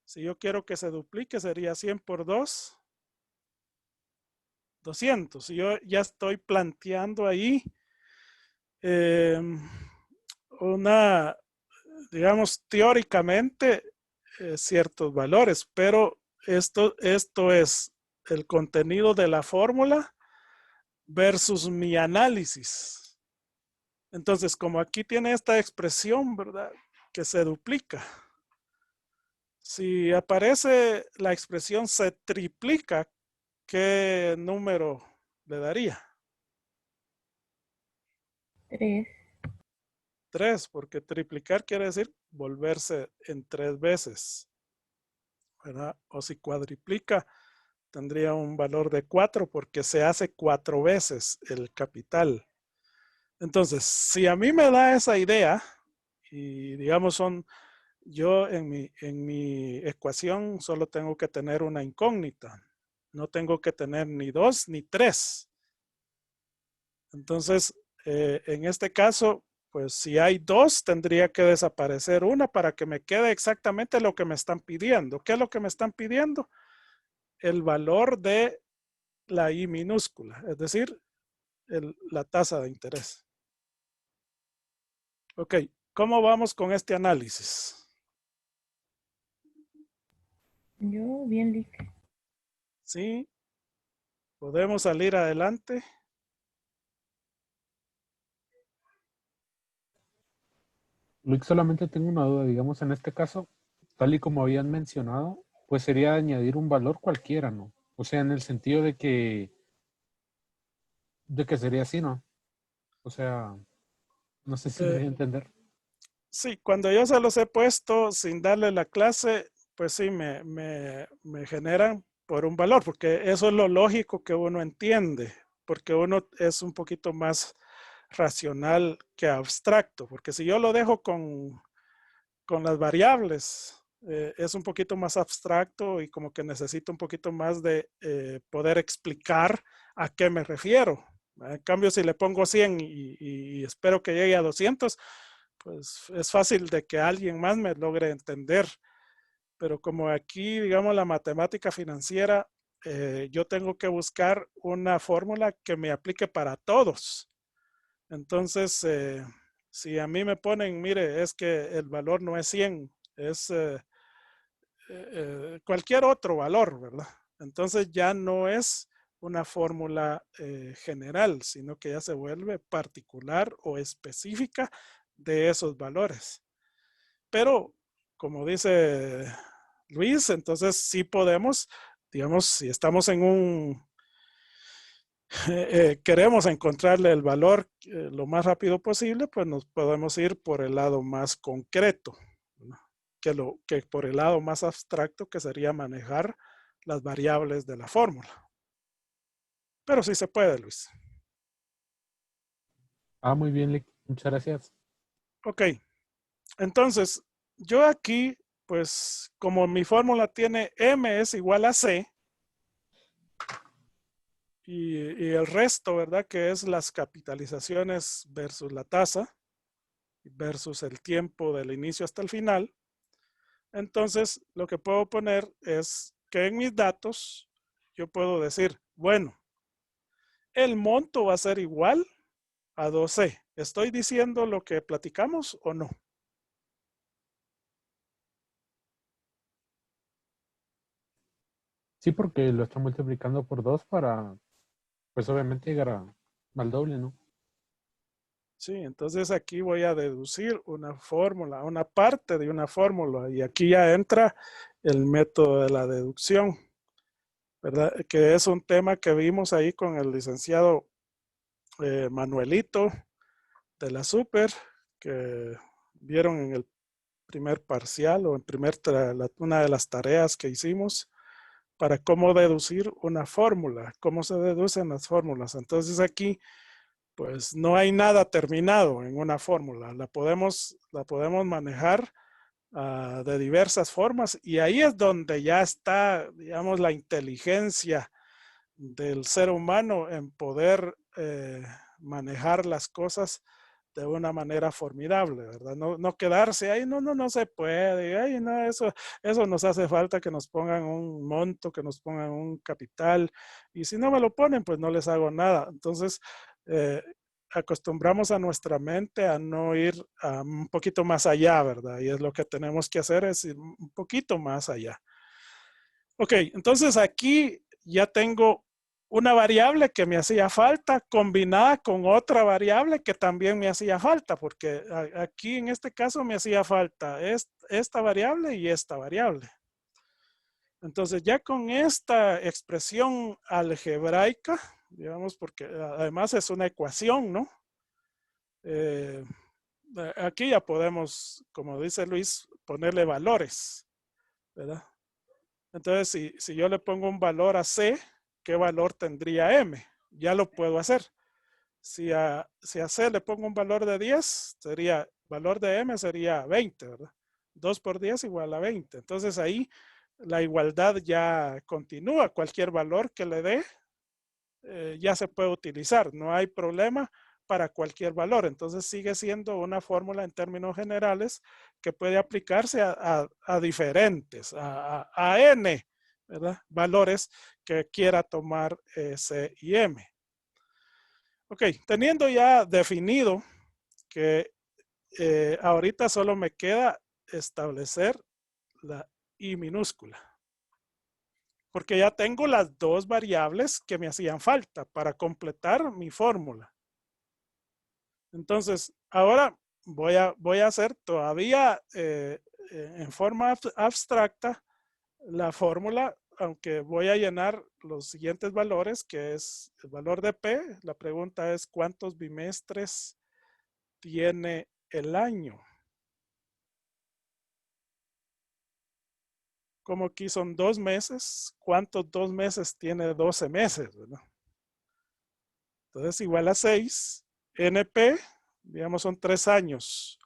si yo quiero que se duplique, sería 100 por 2, 200. Si yo ya estoy planteando ahí eh, una, digamos, teóricamente ciertos valores, pero esto es el contenido de la fórmula versus mi análisis. Entonces, como aquí tiene esta expresión, ¿verdad? Que se duplica. Si aparece la expresión se triplica, ¿qué número le daría? 3. 3, porque triplicar quiere decir volverse en 3 veces, ¿verdad? O si cuadriplica, tendría un valor de 4 porque se hace 4 veces el capital. Entonces, si a mí me da esa idea, y digamos yo en mi ecuación solo tengo que tener una incógnita, no tengo que tener ni 2 ni 3. Entonces, en este caso, pues si hay 2, tendría que desaparecer una para que me quede exactamente lo que me están pidiendo. ¿Qué es lo que me están pidiendo? El valor de la I minúscula, es decir, la tasa de interés. Ok, ¿cómo vamos con este análisis? Yo bien, Lick. ¿Sí? ¿Podemos salir adelante? Luis, solamente tengo una duda, digamos, en este caso, tal y como habían mencionado, pues sería añadir un valor cualquiera, ¿no? O sea, en el sentido de que sería así, ¿no? O sea, no sé si me voy a entender. Sí, cuando yo se los he puesto sin darle la clase, pues sí, me generan por un valor, porque eso es lo lógico que uno entiende, porque uno es un poquito más racional que abstracto, porque si yo lo dejo con las variables, es un poquito más abstracto y como que necesito un poquito más de poder explicar a qué me refiero. En cambio, si le pongo 100 y espero que llegue a 200, pues es fácil de que alguien más me logre entender. Pero como aquí, digamos, la matemática financiera, yo tengo que buscar una fórmula que me aplique para todos. Entonces, si a mí me ponen, mire, es que el valor no es 100, es cualquier otro valor, ¿verdad? Entonces ya no es una fórmula general, sino que ya se vuelve particular o específica de esos valores. Pero, como dice Luis, entonces sí podemos, digamos, si estamos en queremos encontrarle el valor lo más rápido posible, pues nos podemos ir por el lado más concreto, ¿no? que por el lado más abstracto, que sería manejar las variables de la fórmula. Pero sí se puede, Luis. Ah, muy bien, Lick. Muchas gracias. Ok, entonces yo aquí, pues como mi fórmula tiene M es igual a C, y el resto, ¿verdad? Que es las capitalizaciones versus la tasa, versus el tiempo del inicio hasta el final. Entonces, lo que puedo poner es que en mis datos yo puedo decir, bueno, el monto va a ser igual a 2C. ¿Estoy diciendo lo que platicamos o no? Sí, porque lo está multiplicando por 2 para, pues obviamente llegar al doble, ¿no? Sí, entonces aquí voy a deducir una fórmula, una parte de una fórmula, y aquí ya entra el método de la deducción, ¿verdad? Que es un tema que vimos ahí con el licenciado Manuelito de la Super, que vieron en el primer parcial o en una de las tareas que hicimos para cómo deducir una fórmula, cómo se deducen las fórmulas. Entonces aquí pues no hay nada terminado en una fórmula, la podemos manejar de diversas formas, y ahí es donde ya está, digamos, la inteligencia del ser humano en poder manejar las cosas de una manera formidable, ¿verdad? No quedarse ahí, no se puede, ay, no, eso nos hace falta que nos pongan un monto, que nos pongan un capital, y si no me lo ponen, pues no les hago nada. Entonces, eh, acostumbramos a nuestra mente a no ir un poquito más allá, ¿verdad? Y es lo que tenemos que hacer, es ir un poquito más allá. Ok, entonces aquí ya tengo una variable que me hacía falta combinada con otra variable que también me hacía falta, porque aquí en este caso me hacía falta esta variable y esta variable. Entonces ya con esta expresión algebraica, digamos, porque además es una ecuación, ¿no? Aquí ya podemos, como dice Luis, ponerle valores, ¿verdad? Entonces, si yo le pongo un valor a C, ¿qué valor tendría M? Ya lo puedo hacer. Si a C le pongo un valor de 10, valor de M sería 20, ¿verdad? 2 por 10 igual a 20. Entonces ahí la igualdad ya continúa. Cualquier valor que le dé ya se puede utilizar. No hay problema para cualquier valor. Entonces sigue siendo una fórmula en términos generales que puede aplicarse a diferentes, a N, ¿verdad? Valores que quiera tomar C y M. Ok, teniendo ya definido que ahorita solo me queda establecer la I minúscula, porque ya tengo las dos variables que me hacían falta para completar mi fórmula. Entonces, ahora voy a hacer todavía en forma abstracta la fórmula, aunque voy a llenar los siguientes valores, que es el valor de P. La pregunta es, ¿cuántos bimestres tiene el año? Como aquí son 2 meses, ¿cuántos 2 meses tiene 12 meses? ¿Verdad? Entonces, igual a 6. NP, digamos, son 3 años.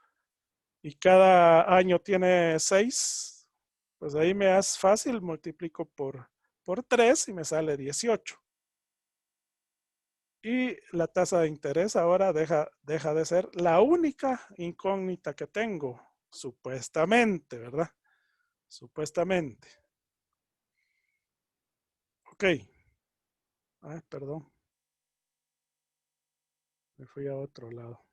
Y cada año tiene 6. Pues ahí me hace fácil, multiplico por 3 y me sale 18. Y la tasa de interés ahora deja de ser la única incógnita que tengo, supuestamente, ¿verdad? Supuestamente. Ok. Ay, perdón. Me fui a otro lado.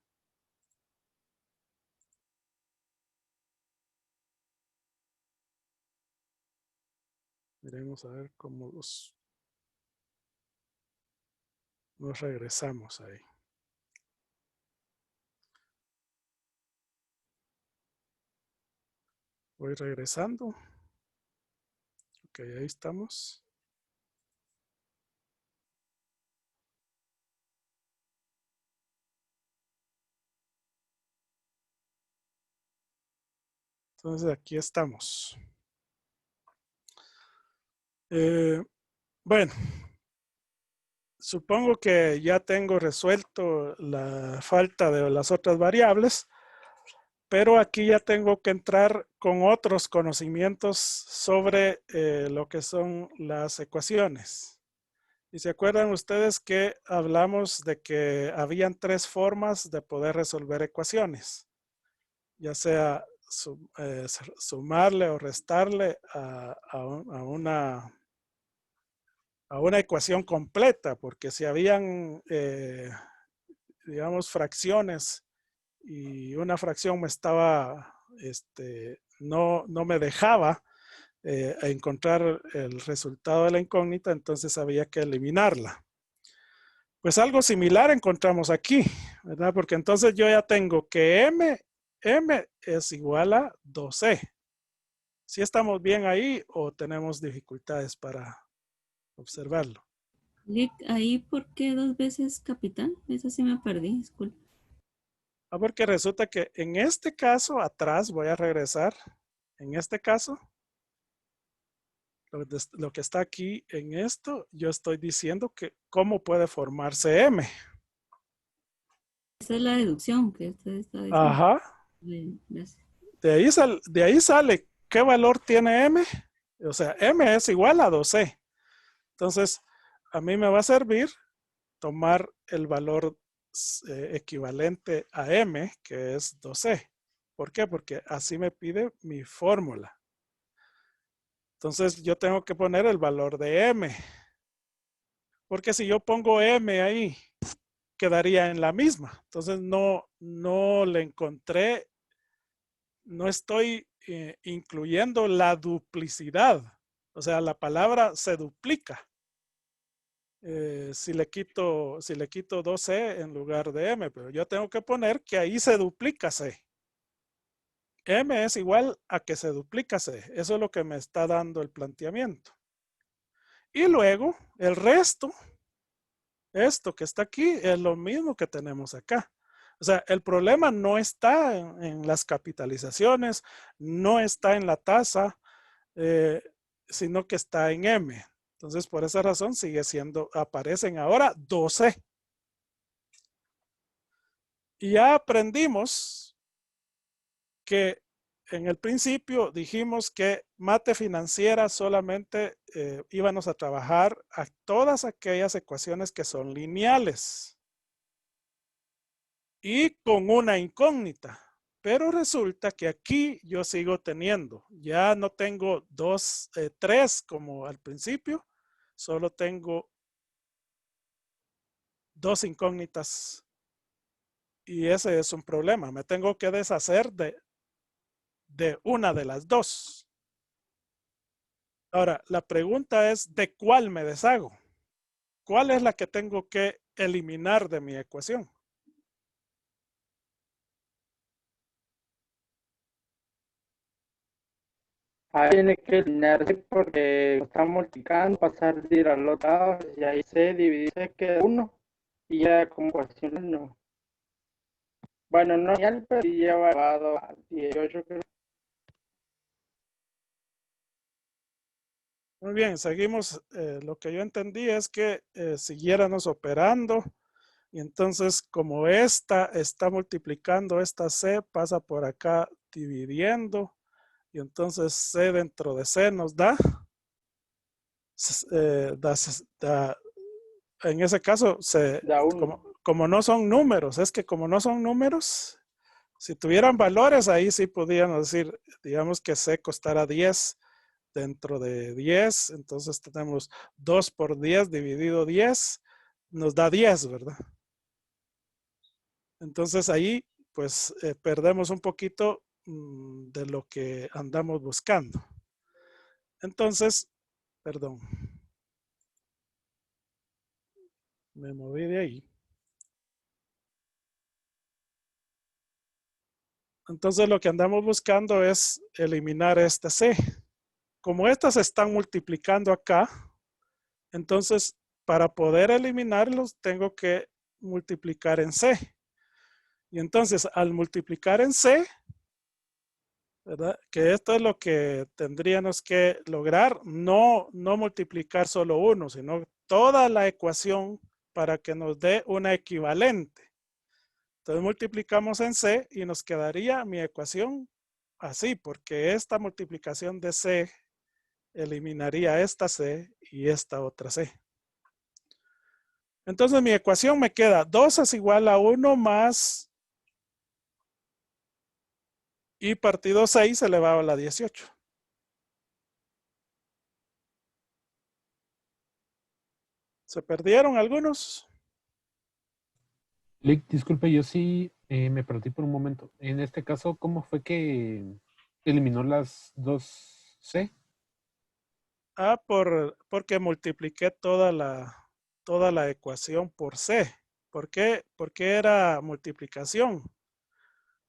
Miremos a ver cómo nos regresamos ahí. Voy regresando. Ok, ahí estamos. Entonces aquí estamos. Bueno, supongo que ya tengo resuelto la falta de las otras variables, pero aquí ya tengo que entrar con otros conocimientos sobre lo que son las ecuaciones. Y se acuerdan ustedes que hablamos de que habían 3 formas de poder resolver ecuaciones, ya sea sumarle o restarle a una ecuación completa, porque si habían, digamos, fracciones y una fracción me estaba, no me dejaba a encontrar el resultado de la incógnita, entonces había que eliminarla. Pues algo similar encontramos aquí, ¿verdad? Porque entonces yo ya tengo que M es igual a 2C. ¿Sí estamos bien ahí o tenemos dificultades para observarlo? Lick, ahí, ¿por qué 2 veces capital? Eso sí me perdí, disculpe. Porque resulta que en este caso, atrás, voy a regresar, en este caso, lo que está aquí en esto, yo estoy diciendo que cómo puede formarse M. Esa es la deducción que usted está diciendo. Ajá. Bien, gracias. De ahí sale qué valor tiene M. O sea, M es igual a 2C. Entonces, a mí me va a servir tomar el valor equivalente a M, que es 2C. ¿Por qué? Porque así me pide mi fórmula. Entonces, yo tengo que poner el valor de M. Porque si yo pongo M ahí, quedaría en la misma. Entonces, no le encontré, no estoy incluyendo la duplicidad. O sea, la palabra se duplica. Si le quito 2C en lugar de M, pero yo tengo que poner que ahí se duplica C. M es igual a que se duplica C. Eso es lo que me está dando el planteamiento. Y luego, el resto, esto que está aquí, es lo mismo que tenemos acá. O sea, el problema no está en las capitalizaciones, no está en la tasa, sino que está en M. Entonces, por esa razón sigue siendo, aparecen ahora 12. Y ya aprendimos que en el principio dijimos que mate financiera solamente íbamos a trabajar a todas aquellas ecuaciones que son lineales y con una incógnita. Pero resulta que aquí yo sigo teniendo, ya no tengo 3 como al principio, solo tengo 2 incógnitas y ese es un problema. Me tengo que deshacer de una de las 2. Ahora, la pregunta es, ¿de cuál me deshago? ¿Cuál es la que tengo que eliminar de mi ecuación? Ahí tiene que eliminarse porque está multiplicando, pasar de ir al otro lado y ahí se divide, queda 1 y ya como ecuaciones no. Bueno, no real, pero sí lleva elevado a 18 creo. Muy bien, seguimos. Lo que yo entendí es que siguiéramos operando y entonces como esta está multiplicando, esta C pasa por acá dividiendo y entonces C dentro de C nos da, en ese caso, Da 1. como no son números, es que como no son números, si tuvieran valores, ahí sí podríamos decir, digamos que C costara 10 dentro de 10, entonces tenemos 2 por 10 dividido 10, nos da 10, ¿verdad? Entonces ahí pues perdemos un poquito de lo que andamos buscando. Entonces, perdón, me moví de ahí. Entonces lo que andamos buscando es eliminar este C. Como estas se están multiplicando acá, entonces para poder eliminarlos tengo que multiplicar en C. Y entonces al multiplicar en C, ¿verdad? Que esto es lo que tendríamos que lograr, no multiplicar solo uno, sino toda la ecuación para que nos dé una equivalente. Entonces multiplicamos en C y nos quedaría mi ecuación así, porque esta multiplicación de C eliminaría esta C y esta otra C. Entonces mi ecuación me queda 2 es igual a 1 más y partido 6 elevado a la 18. ¿Se perdieron algunos? Lick, disculpe, yo sí me perdí por un momento. En este caso, ¿cómo fue que eliminó las 2C? Porque multipliqué toda la ecuación por C. ¿Por qué? Porque era multiplicación.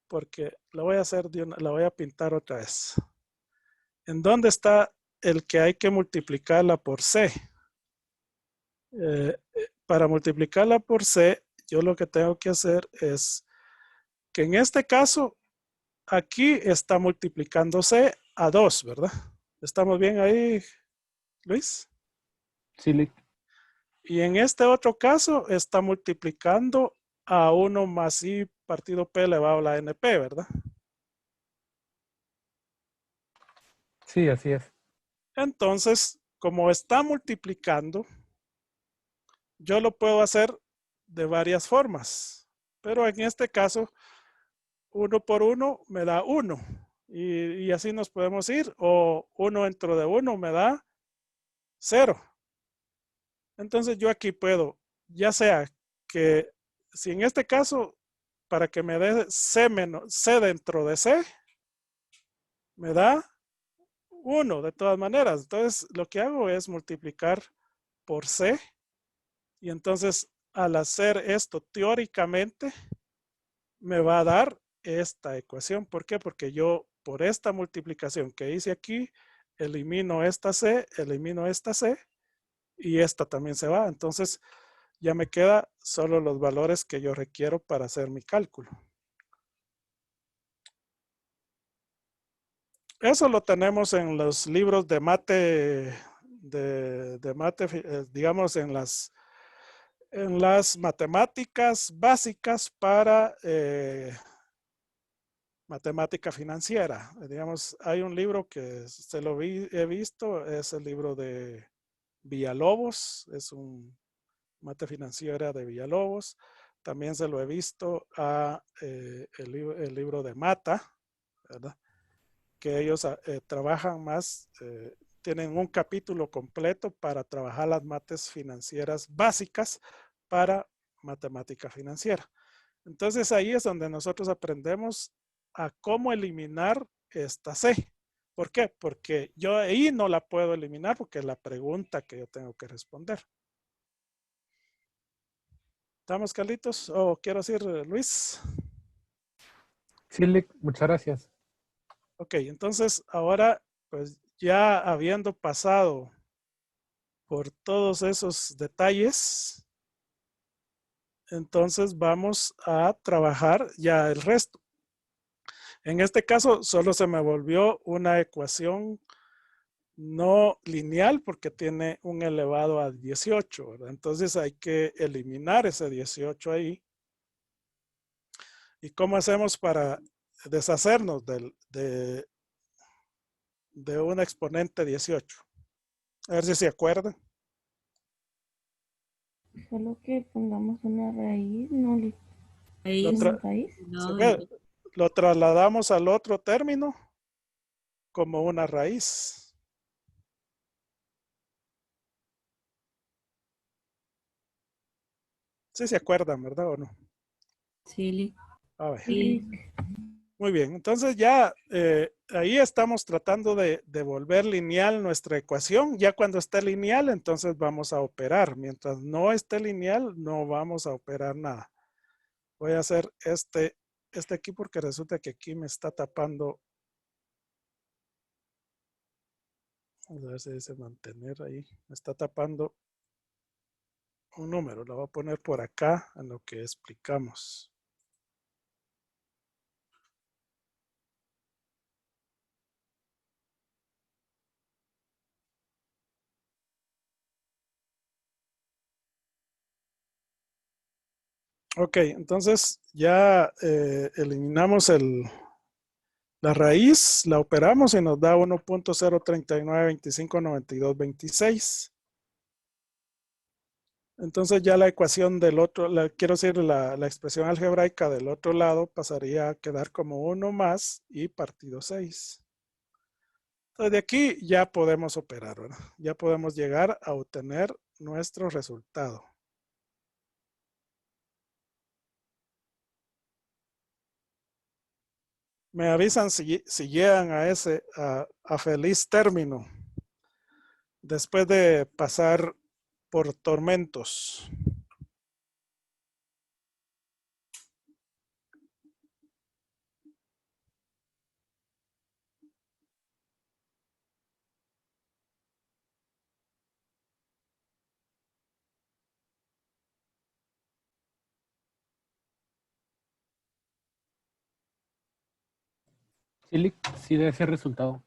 Porque la voy a hacer la voy a pintar otra vez. ¿En dónde está el que hay que multiplicarla por C? Para multiplicarla por C, yo lo que tengo que hacer es que en este caso, aquí está multiplicándose a 2, ¿verdad? ¿Estamos bien ahí, Luis? Sí, Lick. Y en este otro caso está multiplicando a 1 más I partido P elevado a la NP, ¿verdad? Sí, así es. Entonces, como está multiplicando, yo lo puedo hacer de varias formas. Pero en este caso, 1 por 1 me da 1. Y así nos podemos ir. O 1 dentro de 1 me da 0. Entonces yo aquí puedo, ya sea que si en este caso, para que me dé C dentro de C, me da 1 de todas maneras. Entonces lo que hago es multiplicar por C. Y entonces al hacer esto teóricamente, me va a dar esta ecuación. ¿Por qué? Porque yo por esta multiplicación que hice aquí, elimino esta C y esta también se va. Entonces ya me queda solo los valores que yo requiero para hacer mi cálculo. Eso lo tenemos en los libros de mate, digamos en las matemáticas básicas para matemática financiera. Digamos, hay un libro que he visto, es el libro de Villalobos, es un mate financiera de Villalobos. También se lo he visto a el libro de Mata, ¿verdad? Que ellos trabajan más, tienen un capítulo completo para trabajar las mates financieras básicas para matemática financiera. Entonces ahí es donde nosotros aprendemos a cómo eliminar esta C. ¿Por qué? Porque yo ahí no la puedo eliminar porque es la pregunta que yo tengo que responder. ¿Estamos, Carlitos? ¿O quiero decir, Luis? Sí, Lick, muchas gracias. Ok, entonces ahora, pues ya habiendo pasado por todos esos detalles, entonces vamos a trabajar ya el resto. En este caso, solo se me volvió una ecuación no lineal porque tiene un elevado a 18, ¿verdad? Entonces hay que eliminar ese 18 ahí. ¿Y cómo hacemos para deshacernos de una exponente 18? A ver si se acuerdan. Solo que pongamos una raíz, no le Ahí una raíz. no, Lo trasladamos al otro término como una raíz. Sí se acuerdan, ¿verdad o no? sí, A ver. sí. Muy bien, entonces ya ahí estamos tratando de volver lineal nuestra ecuación. Ya cuando esté lineal, entonces vamos a operar. Mientras no esté lineal, no vamos a operar nada. Voy a hacer este aquí porque resulta que aquí me está tapando. Vamos a ver si dice mantener ahí. Me está tapando un número. Lo voy a poner por acá en lo que explicamos. Ok, entonces ya eliminamos la raíz, la operamos y nos da 1.039259226. Entonces ya la ecuación del otro, quiero decir la expresión algebraica del otro lado pasaría a quedar como 1 más y partido 6. Entonces de aquí ya podemos operar, ¿verdad? Ya podemos llegar a obtener nuestro resultado. Me avisan si llegan a feliz término después de pasar por tormentos. Sí, de ese resultado.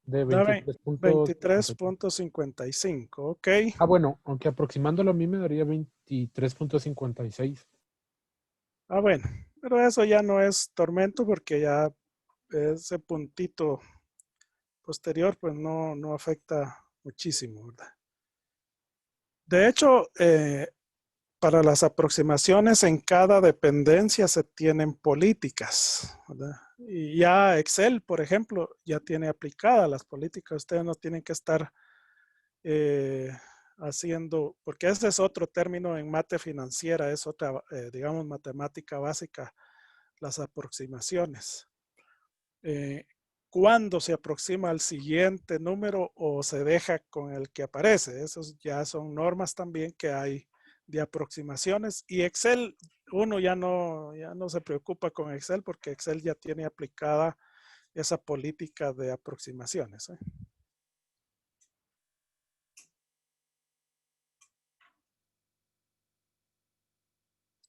De Da 23.55. 23.55, ok. Ah, bueno, aunque aproximándolo a mí me daría 23.56. Ah, bueno, pero eso ya no es tormento porque ya ese puntito posterior pues no afecta muchísimo, ¿verdad? De hecho, para las aproximaciones en cada dependencia se tienen políticas, ¿verdad? Y ya Excel, por ejemplo, ya tiene aplicadas las políticas. Ustedes no tienen que estar eh, haciendo, porque ese es otro término en mate financiera, es otra, digamos, matemática básica, las aproximaciones. Cuándo se aproxima al siguiente número o se deja con el que aparece. Esos ya son normas también que hay de aproximaciones. Y Excel, uno ya no se preocupa con Excel porque Excel ya tiene aplicada esa política de aproximaciones.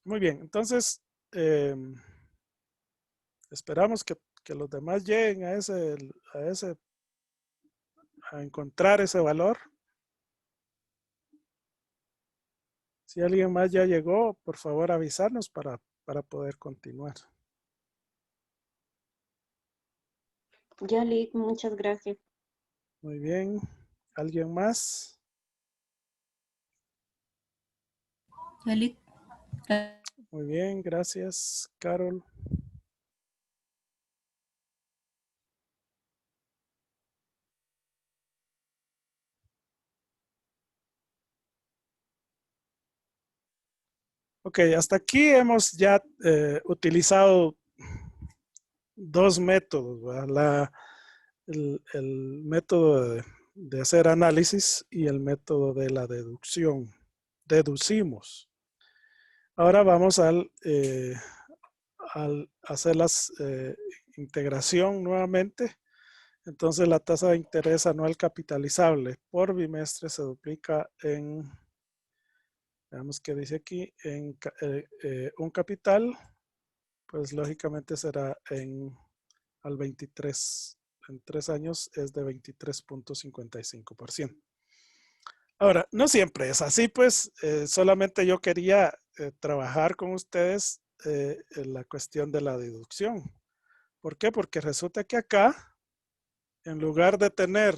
Muy bien, entonces esperamos que los demás lleguen a encontrar ese valor. Si alguien más ya llegó, por favor avisarnos para poder continuar. Ya, Lick, muchas gracias. Muy bien. ¿Alguien más? Feliz. Muy bien, gracias, Carol. Ok, hasta aquí hemos ya utilizado dos métodos, ¿verdad? El método de hacer análisis y el método de la deducción. Deducimos. Ahora vamos al hacer la integración nuevamente. Entonces la tasa de interés anual capitalizable por bimestre se duplica en, veamos qué dice aquí, en un capital, pues lógicamente será al 23, en 3 años es de 23.55%. Ahora, no siempre es así, pues solamente yo quería trabajar con ustedes en la cuestión de la deducción. ¿Por qué? Porque resulta que acá, en lugar de tener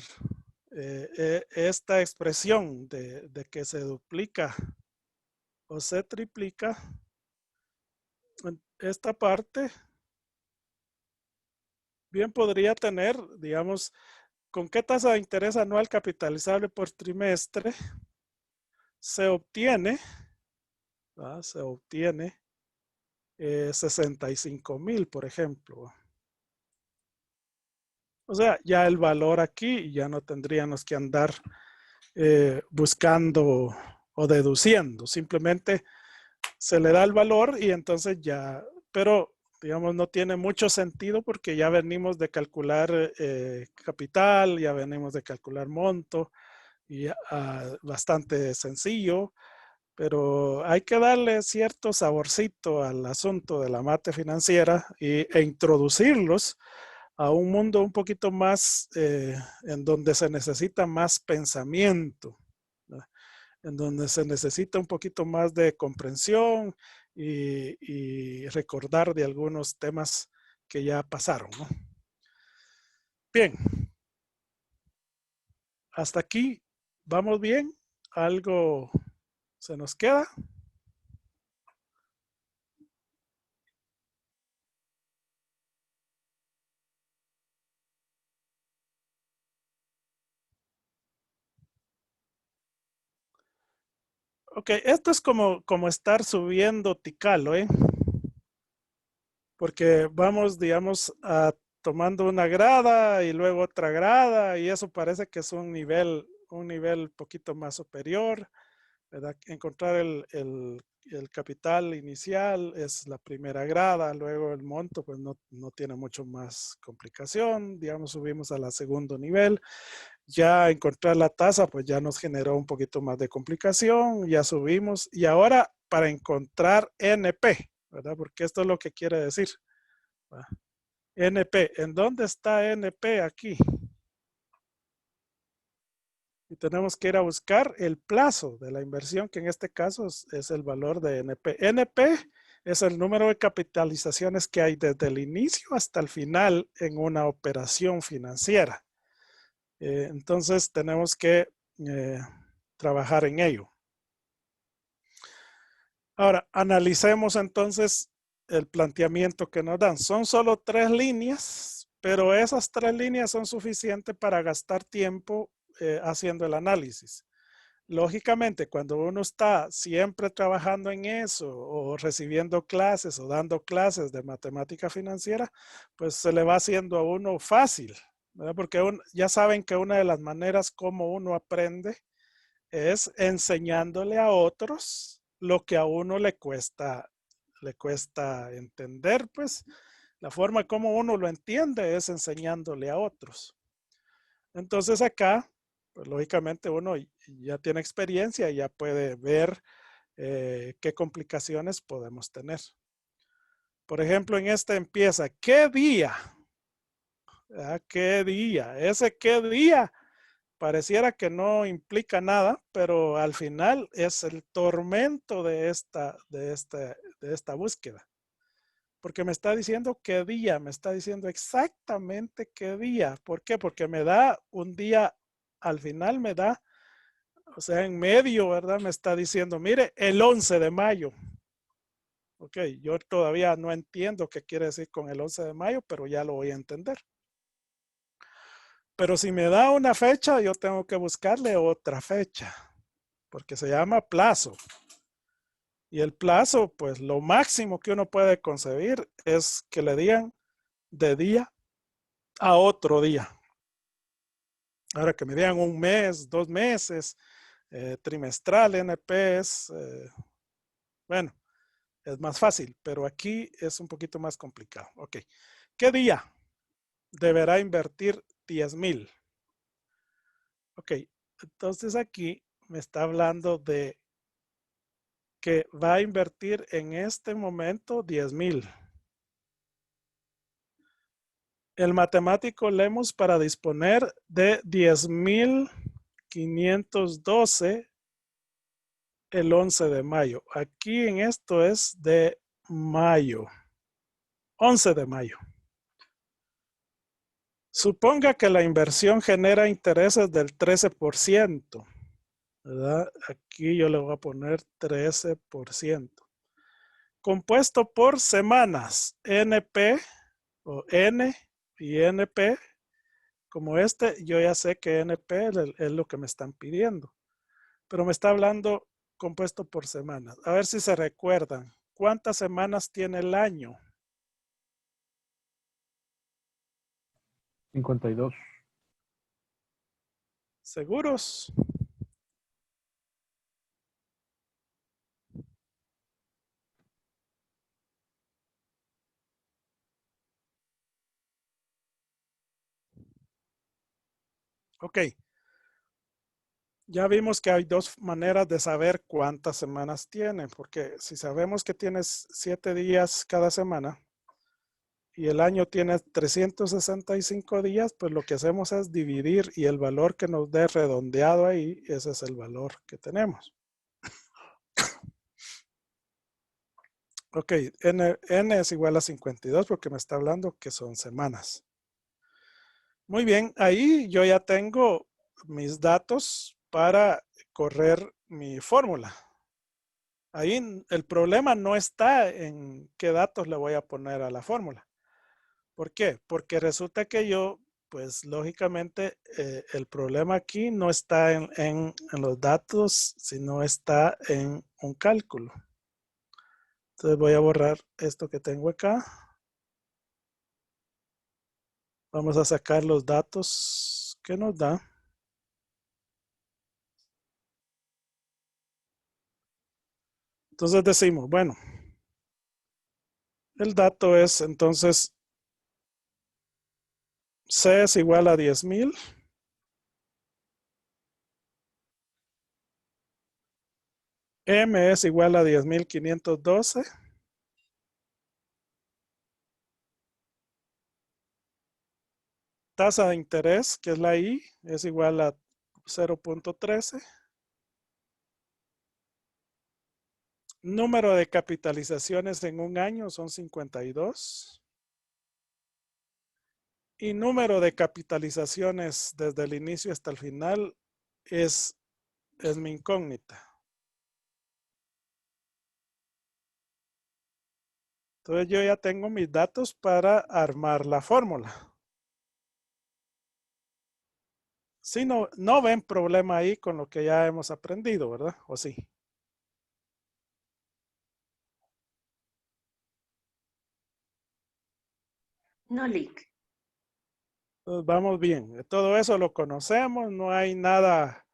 esta expresión de que se duplica o se triplica, esta parte bien podría tener, digamos, ¿con qué tasa de interés anual capitalizable por trimestre se obtiene? ¿Verdad? Se obtiene 65,000, por ejemplo. O sea, ya el valor aquí ya no tendríamos que andar buscando o deduciendo. Simplemente se le da el valor y entonces ya, pero digamos no tiene mucho sentido porque ya venimos de calcular capital, ya venimos de calcular monto y bastante sencillo, pero hay que darle cierto saborcito al asunto de la mate financiera e introducirlos a un mundo un poquito más en donde se necesita más pensamiento, ¿verdad? En donde se necesita un poquito más de comprensión y recordar de algunos temas que ya pasaron, ¿no? Bien, hasta aquí vamos bien. ¿Algo se nos queda? Ok, esto es como estar subiendo Ticalo, ¿eh? Porque vamos, digamos, tomando una grada y luego otra grada y eso parece que es un nivel un nivel poquito más superior, ¿verdad? Encontrar el capital inicial es la primera grada, luego el monto pues no tiene mucho más complicación, digamos subimos a la segundo nivel, ya encontrar la tasa pues ya nos generó un poquito más de complicación, ya subimos y ahora para encontrar NP, ¿verdad? Porque esto es lo que quiere decir. ¿Va? NP, ¿en dónde está NP aquí? Y tenemos que ir a buscar el plazo de la inversión, que en este caso es el valor de NP. NP es el número de capitalizaciones que hay desde el inicio hasta el final en una operación financiera. Entonces tenemos que trabajar en ello. Ahora, analicemos entonces el planteamiento que nos dan. Son solo 3 líneas, pero esas 3 líneas son suficientes para gastar tiempo haciendo el análisis. Lógicamente, cuando uno está siempre trabajando en eso o recibiendo clases o dando clases de matemática financiera, pues se le va haciendo a uno fácil, ¿verdad? Porque ya saben que una de las maneras como uno aprende es enseñándole a otros lo que a uno le cuesta entender, pues la forma como uno lo entiende es enseñándole a otros. Entonces acá, pues lógicamente uno ya tiene experiencia y ya puede ver qué complicaciones podemos tener. Por ejemplo, en este empieza, ¿qué día? ¿Qué día? Ese qué día pareciera que no implica nada, pero al final es el tormento de esta búsqueda. Porque me está diciendo qué día, me está diciendo exactamente qué día. ¿Por qué? Porque me da un día, al final me da, o sea, en medio, ¿verdad? Me está diciendo, mire, el 11 de mayo. Ok, yo todavía no entiendo qué quiere decir con el 11 de mayo, pero ya lo voy a entender. Pero si me da una fecha, yo tengo que buscarle otra fecha, porque se llama plazo. Y el plazo, pues lo máximo que uno puede concebir es que le digan de día a otro día. Ahora que me digan un mes, 2 meses, trimestral, NPs, bueno, es más fácil, pero aquí es un poquito más complicado. Ok, ¿qué día deberá invertir 10,000? Ok, entonces aquí me está hablando de que va a invertir en este momento 10,000. El matemático Lemus para disponer de 10,512 el 11 de mayo. Aquí en esto es de mayo. 11 de mayo. Suponga que la inversión genera intereses del 13%. ¿Verdad? Aquí yo le voy a poner 13%. Compuesto por semanas. NP o N y NP. Como yo ya sé que NP es lo que me están pidiendo. Pero me está hablando compuesto por semanas. A ver si se recuerdan. ¿Cuántas semanas tiene el año? 52. ¿Seguros? Ok. Ya vimos que hay 2 maneras de saber cuántas semanas tiene, porque si sabemos que tienes 7 días cada semana y el año tiene 365 días, pues lo que hacemos es dividir y el valor que nos dé redondeado ahí, ese es el valor que tenemos. Ok, N es igual a 52 porque me está hablando que son semanas. Muy bien, ahí yo ya tengo mis datos para correr mi fórmula. Ahí el problema no está en qué datos le voy a poner a la fórmula. ¿Por qué? Porque resulta que yo, pues lógicamente, el problema aquí no está en los datos, sino está en un cálculo. Entonces voy a borrar esto que tengo acá. Vamos a sacar los datos que nos da. Entonces decimos, bueno, el dato es entonces C es igual a 10,000. M es igual a 10,512. Tasa de interés, que es la I, es igual a 0.13. Número de capitalizaciones en un año son 52. Y número de capitalizaciones desde el inicio hasta el final es mi incógnita. Entonces yo ya tengo mis datos para armar la fórmula. Si no ven problema ahí con lo que ya hemos aprendido, ¿verdad? ¿O sí? No, Lick. Entonces vamos bien. Todo eso lo conocemos. No hay nada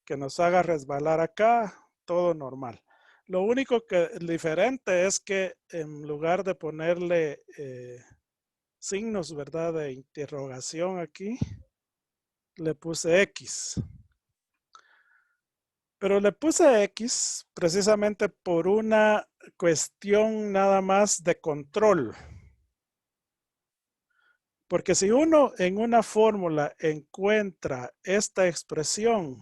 que nos haga resbalar acá. Todo normal. Lo único que diferente es que en lugar de ponerle signos, ¿verdad? De interrogación aquí, le puse X. Pero le puse X precisamente por una cuestión nada más de control. Porque si uno en una fórmula encuentra esta expresión,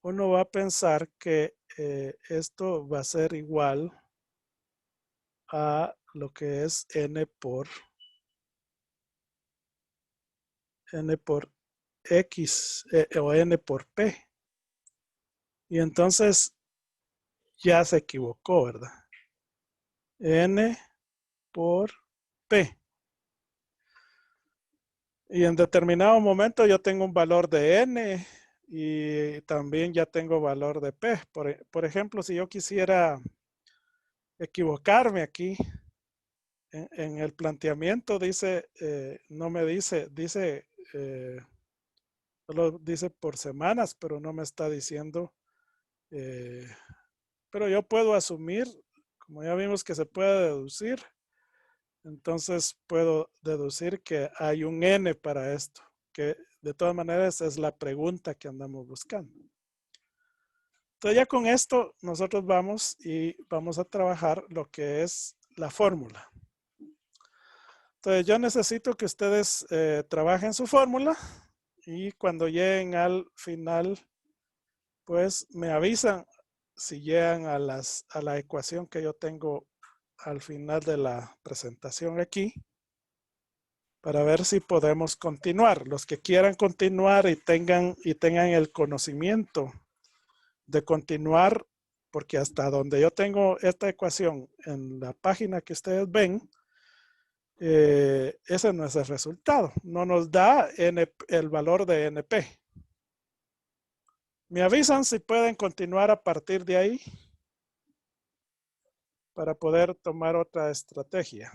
uno va a pensar que esto va a ser igual a lo que es n por x o n por p. Y entonces ya se equivocó, ¿verdad? N por P. Y en determinado momento yo tengo un valor de N y también ya tengo valor de P. Por ejemplo, si yo quisiera equivocarme aquí en el planteamiento, dice, no me dice, solo dice por semanas, pero no me está diciendo. Pero yo puedo asumir, como ya vimos que se puede deducir, entonces puedo deducir que hay un N para esto, que de todas maneras es la pregunta que andamos buscando. Entonces ya con esto nosotros vamos a trabajar lo que es la fórmula. Entonces yo necesito que ustedes trabajen su fórmula y cuando lleguen al final, pues me avisan si llegan a la ecuación que yo tengo al final de la presentación aquí, para ver si podemos continuar. Los que quieran continuar y tengan el conocimiento de continuar, porque hasta donde yo tengo esta ecuación en la página que ustedes ven, ese no es el resultado. No nos da el valor de NP. Me avisan si pueden continuar a partir de ahí para poder tomar otra estrategia.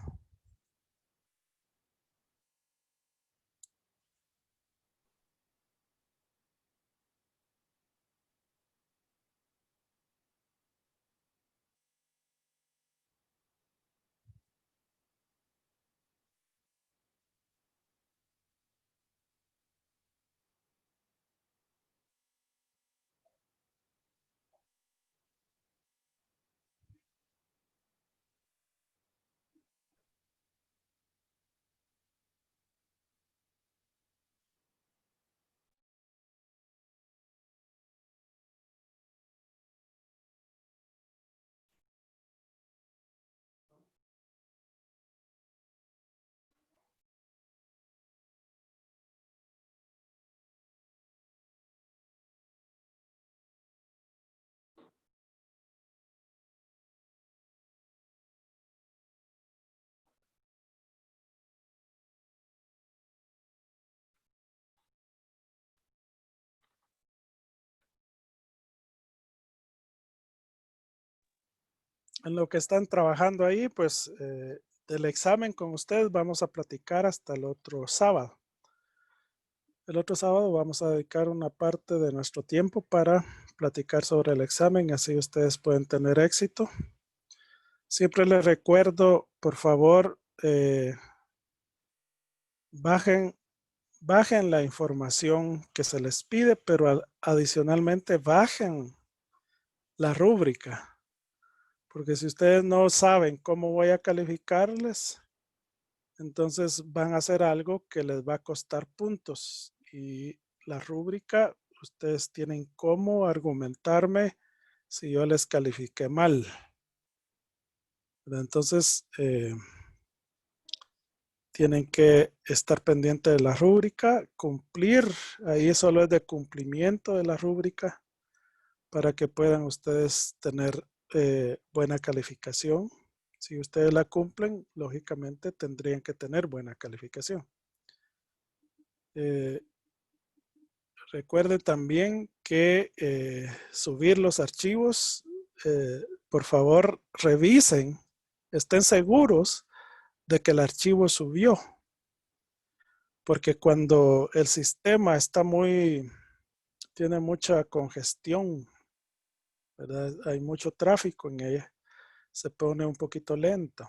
En lo que están trabajando ahí, pues del examen con ustedes vamos a platicar hasta el otro sábado. El otro sábado vamos a dedicar una parte de nuestro tiempo para platicar sobre el examen, así ustedes pueden tener éxito. Siempre les recuerdo, por favor, bajen la información que se les pide, pero adicionalmente bajen la rúbrica. Porque si ustedes no saben cómo voy a calificarles, entonces van a hacer algo que les va a costar puntos. Y la rúbrica, ustedes tienen cómo argumentarme si yo les califiqué mal. Entonces, tienen que estar pendientes de la rúbrica, cumplir, ahí solo es de cumplimiento de la rúbrica para que puedan ustedes tener buena calificación. Si ustedes la cumplen, lógicamente tendrían que tener buena calificación. Recuerden también que subir los archivos, por favor revisen, estén seguros de que el archivo subió. Porque cuando el sistema está tiene mucha congestión, ¿verdad? Hay mucho tráfico en ella, se pone un poquito lento.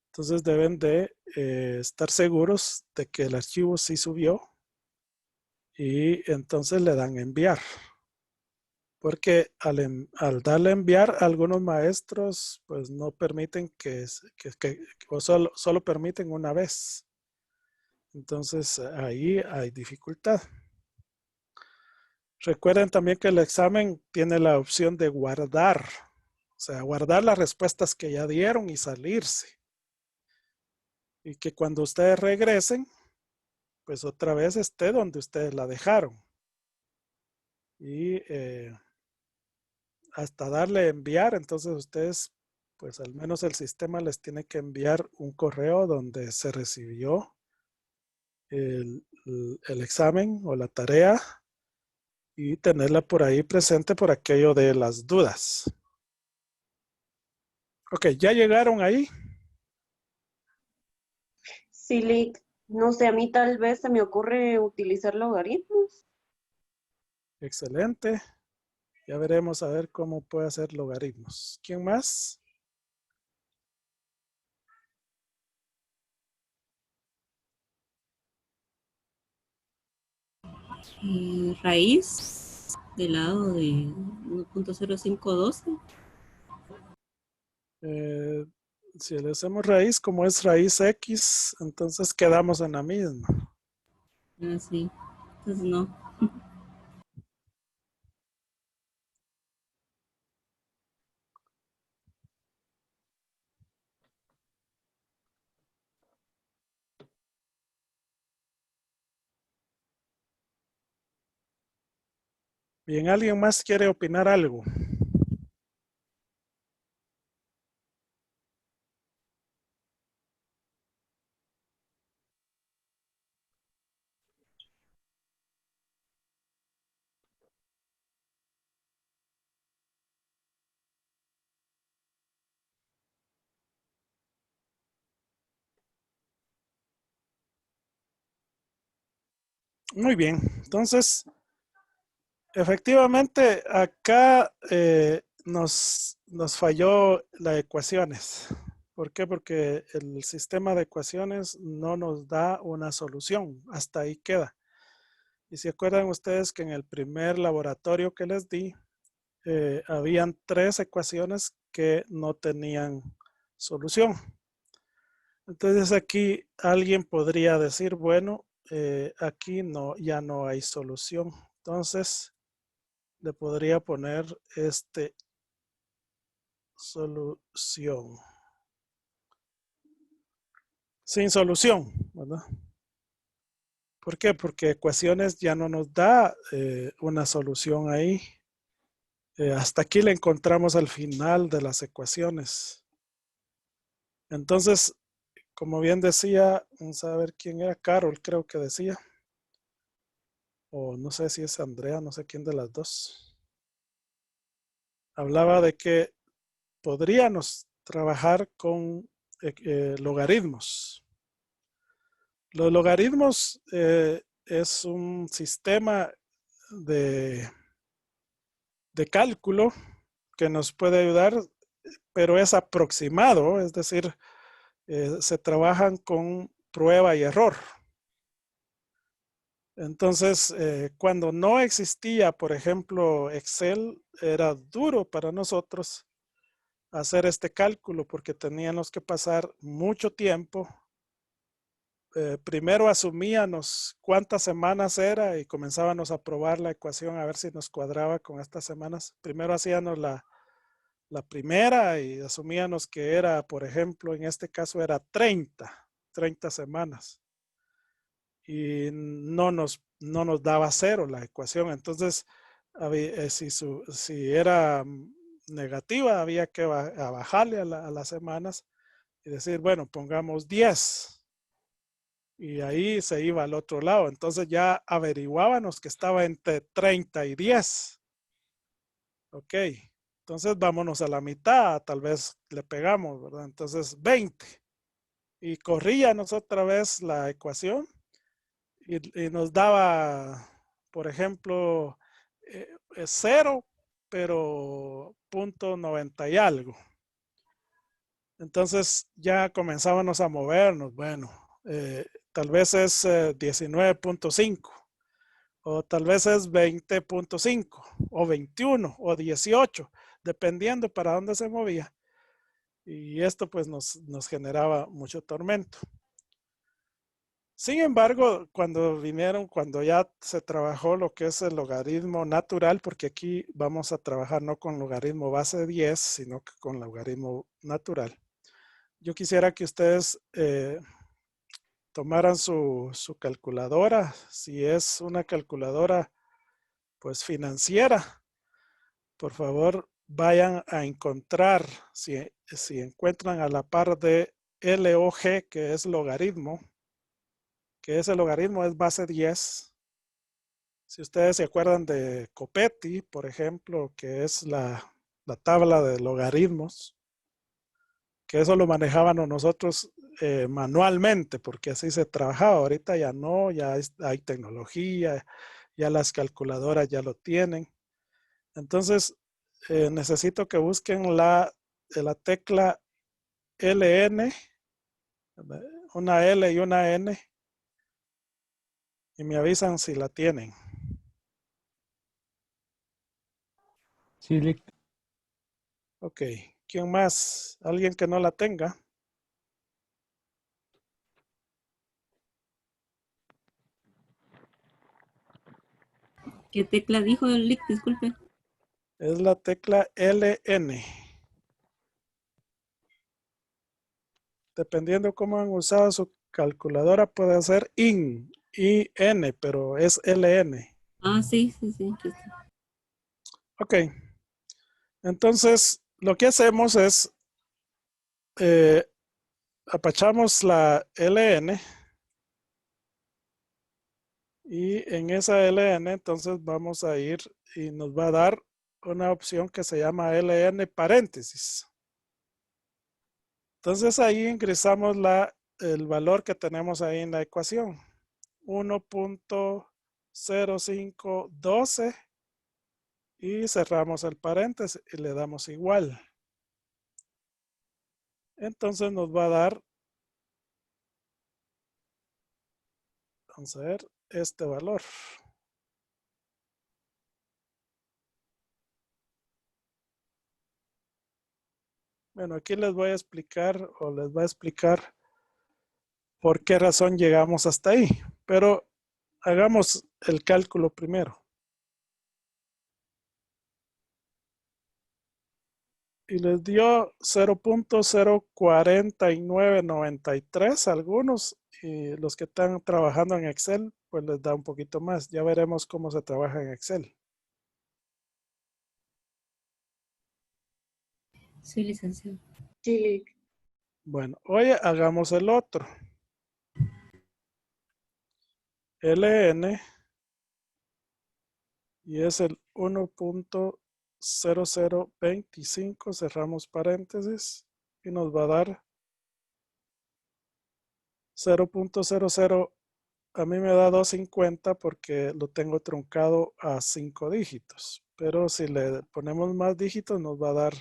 Entonces deben de estar seguros de que el archivo sí subió y entonces le dan enviar. Porque al darle enviar, algunos maestros pues no permiten o solo permiten una vez. Entonces ahí hay dificultad. Recuerden también que el examen tiene la opción de guardar. O sea, guardar las respuestas que ya dieron y salirse. Y que cuando ustedes regresen, pues otra vez esté donde ustedes la dejaron. Y hasta darle enviar, entonces ustedes, pues al menos el sistema les tiene que enviar un correo donde se recibió el examen o la tarea y tenerla por ahí presente por aquello de las dudas. Ok, ¿ya llegaron ahí? Sí, Lick, no sé, a mí tal vez se me ocurre utilizar logaritmos. Excelente. Ya veremos a ver cómo puede hacer logaritmos. ¿Quién más? Raíz del lado de 1.0512. Si le hacemos raíz, como es raíz X, entonces quedamos en la misma. Ah, sí. Entonces no. Bien, ¿alguien más quiere opinar algo? Muy bien, entonces, efectivamente, acá nos falló las ecuaciones. ¿Por qué? Porque el sistema de ecuaciones no nos da una solución. Hasta ahí queda. Y si acuerdan ustedes que en el primer laboratorio que les di, habían 3 ecuaciones que no tenían solución. Entonces aquí alguien podría decir, bueno, aquí ya no hay solución. Entonces le podría poner solución. Sin solución, ¿verdad? ¿Por qué? Porque ecuaciones ya no nos da una solución ahí. Hasta aquí le encontramos al final de las ecuaciones. Entonces, como bien decía, vamos a ver quién era, Carol creo que decía. O no sé si es Andrea, no sé quién de las dos. Hablaba de que podríamos trabajar con logaritmos. Los logaritmos es un sistema de cálculo que nos puede ayudar, pero es aproximado, es decir, se trabajan con prueba y error. Entonces, cuando no existía, por ejemplo, Excel, era duro para nosotros hacer este cálculo porque teníamos que pasar mucho tiempo. Primero asumíamos cuántas semanas era y comenzábamos a probar la ecuación a ver si nos cuadraba con estas semanas. Primero hacíamos la primera y asumíamos que era, por ejemplo, en este caso era 30 semanas. Y no nos daba cero la ecuación. Entonces, si era negativa, había que bajarle a las semanas y decir, bueno, pongamos 10. Y ahí se iba al otro lado. Entonces ya averiguábamos que estaba entre 30 y 10. Ok. Entonces vámonos a la mitad, tal vez le pegamos, ¿verdad? Entonces 20. Y corríamos otra vez la ecuación y nos daba, por ejemplo, 0, pero 0.90 y algo. Entonces ya comenzábamos a movernos. Bueno, tal vez es 19.5 o tal vez es 20.5 o 21 o 18, dependiendo para dónde se movía. Y esto pues nos generaba mucho tormento. Sin embargo, cuando ya se trabajó lo que es el logaritmo natural, porque aquí vamos a trabajar no con logaritmo base 10, sino que con logaritmo natural. Yo quisiera que ustedes tomaran su calculadora, si es una calculadora pues financiera, por favor vayan a encontrar, si encuentran a la par de LOG, que es logaritmo, que ese logaritmo es base 10. Si ustedes se acuerdan de Copetti, por ejemplo, que es la tabla de logaritmos, que eso lo manejábamos nosotros manualmente, porque así se trabajaba. Ahorita ya no, ya hay tecnología, ya las calculadoras ya lo tienen. Entonces, necesito que busquen la tecla LN, una L y una N, y me avisan si la tienen. Sí, Lick. Ok, ¿quién más? ¿Alguien que no la tenga? ¿Qué tecla dijo el Lick? Disculpe. Es la tecla LN. Dependiendo cómo han usado su calculadora, puede ser IN, pero es LN. Ah, sí, sí, sí. Aquí está. Ok. Entonces, lo que hacemos es apachamos la LN y en esa LN entonces vamos a ir y nos va a dar una opción que se llama LN paréntesis. Entonces ahí ingresamos el valor que tenemos ahí en la ecuación. 1.0512 y cerramos el paréntesis y le damos igual. Entonces nos va a dar, vamos a ver, este valor. Bueno, aquí les voy a explicar o les voy a explicar por qué razón llegamos hasta ahí, pero hagamos el cálculo primero. Y les dio 0.04993 algunos, y los que están trabajando en Excel, pues les da un poquito más. Ya veremos cómo se trabaja en Excel. Sí, licenciado. Sí, Bueno, hoy hagamos el otro. LN y es el 1.0025, cerramos paréntesis y nos va a dar 0.00, a mí me da 250 porque lo tengo truncado a 5 dígitos, pero si le ponemos más dígitos nos va a dar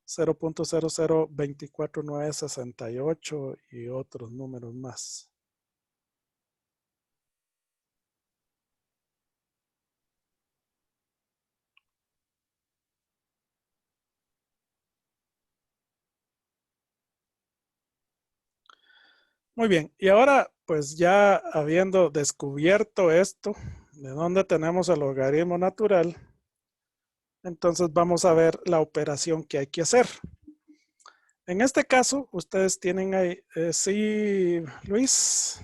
0.0024968 y otros números más. Muy bien, y ahora pues ya habiendo descubierto esto, de dónde tenemos el logaritmo natural, entonces vamos a ver la operación que hay que hacer. En este caso, ustedes tienen ahí, sí, Luis.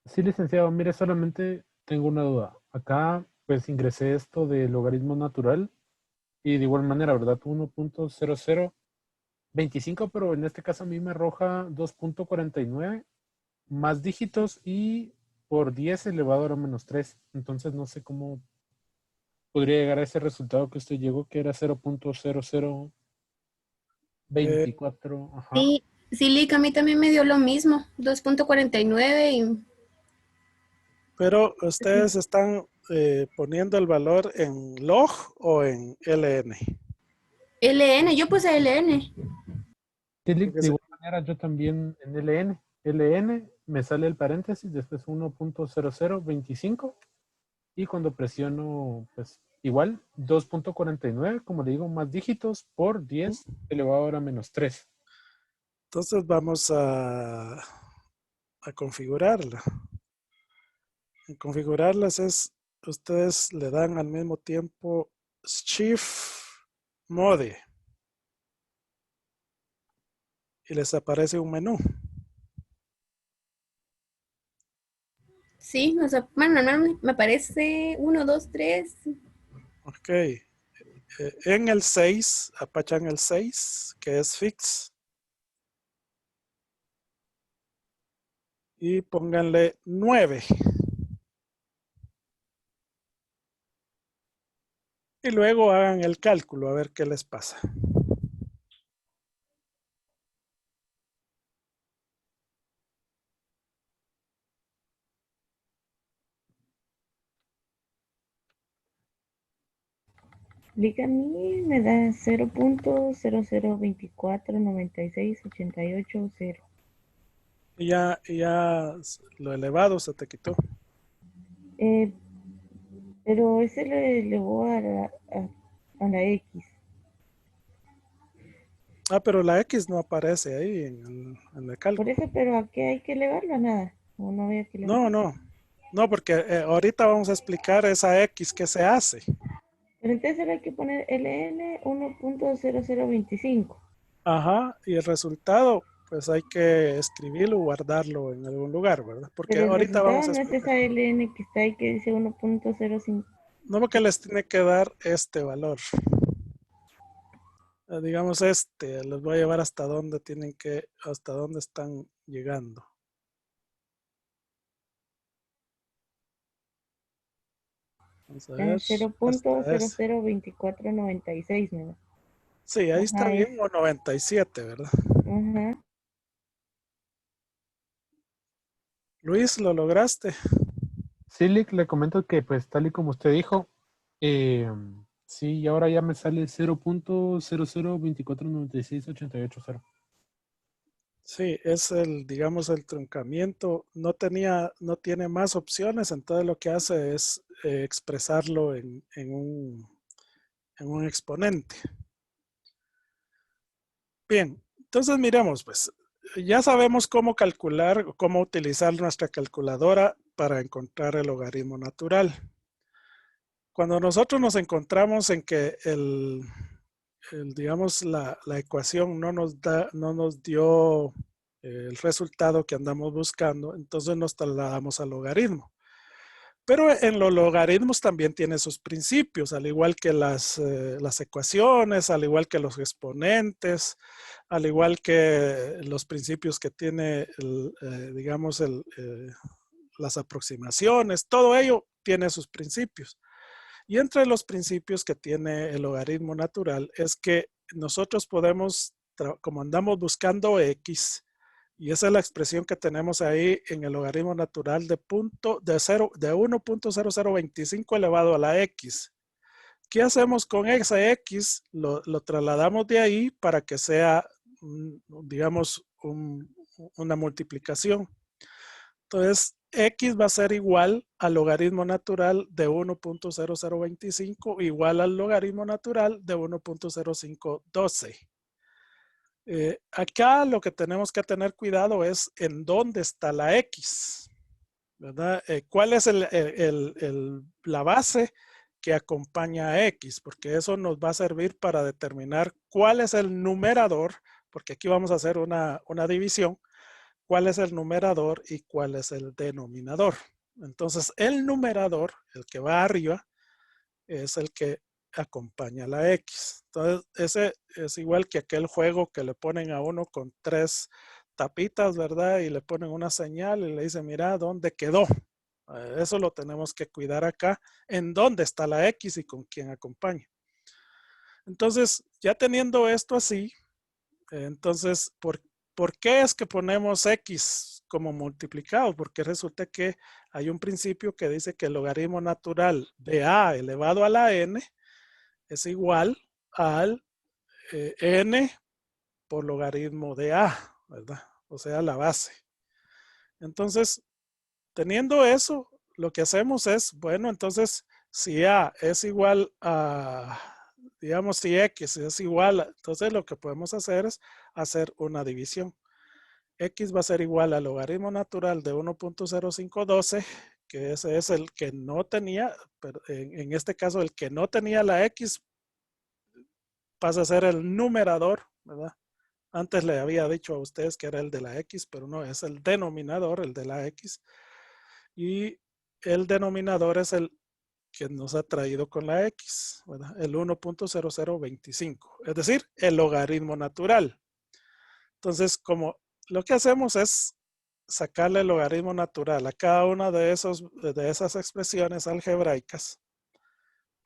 Sí, licenciado, mire, solamente tengo una duda. Acá, pues ingresé esto de logaritmo natural y de igual manera, ¿verdad? 1.0025, pero en este caso a mí me arroja 2.49 más dígitos y por 10 elevado a la menos 3. Entonces no sé cómo podría llegar a ese resultado que usted llegó, que era 0.0024. Ajá. Sí, sí, Lick, a mí también me dio lo mismo, 2.49 y Pero ustedes están poniendo el valor en log o en ln. LN, yo puse LN. Sí, de Porque igual manera yo también en LN me sale el paréntesis, después 1.0025 y cuando presiono, pues igual 2.49, como le digo, más dígitos por 10 elevado a la menos 3. entonces vamos a configurarla. En configurarlas es, ustedes le dan al mismo tiempo Shift Mode y les aparece un menú. Sí, o sea, bueno, no, me parece 1, 2, 3. Ok. En el 6, apachan el 6, que es Fix. Y pónganle 9. Y luego hagan el cálculo a ver qué les pasa. Lick a mí me da 0.00249688. Y ya lo elevado se te quitó. Pero ese le elevó a la X. Ah, pero la X no aparece ahí en el Por cálculo. eso, pero ¿a qué hay que elevarlo? A nada. O no había que elevarlo. No, porque ahorita vamos a explicar esa X que se hace. Pero entonces ahora hay que poner LN 1.0025. Ajá, y el resultado, pues hay que escribirlo o guardarlo en algún lugar, ¿verdad? Porque Pero el ahorita resultado vamos a no es explicar. esa LN que está ahí que dice 1.05. No, porque les tiene que dar este valor. Digamos les voy a llevar hasta dónde hasta dónde están llegando. Vamos a ver, hasta ese. 0.002496, ¿no? Sí, ahí está Ajá, bien, o 97, ¿verdad? Ajá. Luis, ¿lo lograste? Sí, Lick, le comento que pues tal y como usted dijo, sí, ahora ya me sale 0.0024968880. Sí, es digamos, el truncamiento. No tiene más opciones, entonces lo que hace es expresarlo en un exponente. Bien, entonces miremos, pues, ya sabemos cómo calcular, cómo utilizar nuestra calculadora para encontrar el logaritmo natural. Cuando nosotros nos encontramos en que digamos, la ecuación no nos dio el resultado que andamos buscando, entonces nos trasladamos al logaritmo. Pero en los logaritmos también tiene sus principios, al igual que las ecuaciones, al igual que los exponentes, al igual que los principios que tiene, digamos, las aproximaciones, todo ello tiene sus principios. Y entre los principios que tiene el logaritmo natural es que nosotros podemos, como andamos buscando X, y esa es la expresión que tenemos ahí en el logaritmo natural de 1.0025 elevado a la X. ¿qué hacemos con ese X? Lo trasladamos de ahí para que sea, digamos, una multiplicación. Entonces, X va a ser igual al logaritmo natural de 1.0025 igual al logaritmo natural de 1.0512. Acá lo que tenemos que tener cuidado es en dónde está la X, ¿verdad? ¿Cuál es la base que acompaña a X? Porque eso nos va a servir para determinar cuál es el numerador, porque aquí vamos a hacer una división, cuál es el numerador y cuál es el denominador. Entonces, el numerador, el que va arriba, es el que acompaña a la X. Entonces, ese es igual que aquel juego que le ponen a uno con 3 tapitas, ¿verdad? Y le ponen una señal y le dicen, mira, ¿dónde quedó? Eso lo tenemos que cuidar acá, en dónde está la X y con quién acompaña. Entonces, ya teniendo esto así, entonces, ¿por qué es que ponemos X como multiplicado? Porque resulta que hay un principio que dice que el logaritmo natural de A elevado a la N es igual al N por logaritmo de A, ¿verdad? O sea, la base. Entonces, teniendo eso, lo que hacemos es, bueno, entonces, si A es igual a, digamos, si X es igual, entonces lo que podemos hacer es hacer una división. X va a ser igual al logaritmo natural de 1.0512, que ese es el que no tenía, pero en este caso el que no tenía la X pasa a ser el numerador, ¿verdad? Antes le había dicho a ustedes que era el de la X, pero no, es el denominador, el de la X. Y el denominador es el que nos ha traído con la X, ¿verdad? El 1.0025, es decir, el logaritmo natural. Entonces, como lo que hacemos es sacarle el logaritmo natural a cada una de esas expresiones algebraicas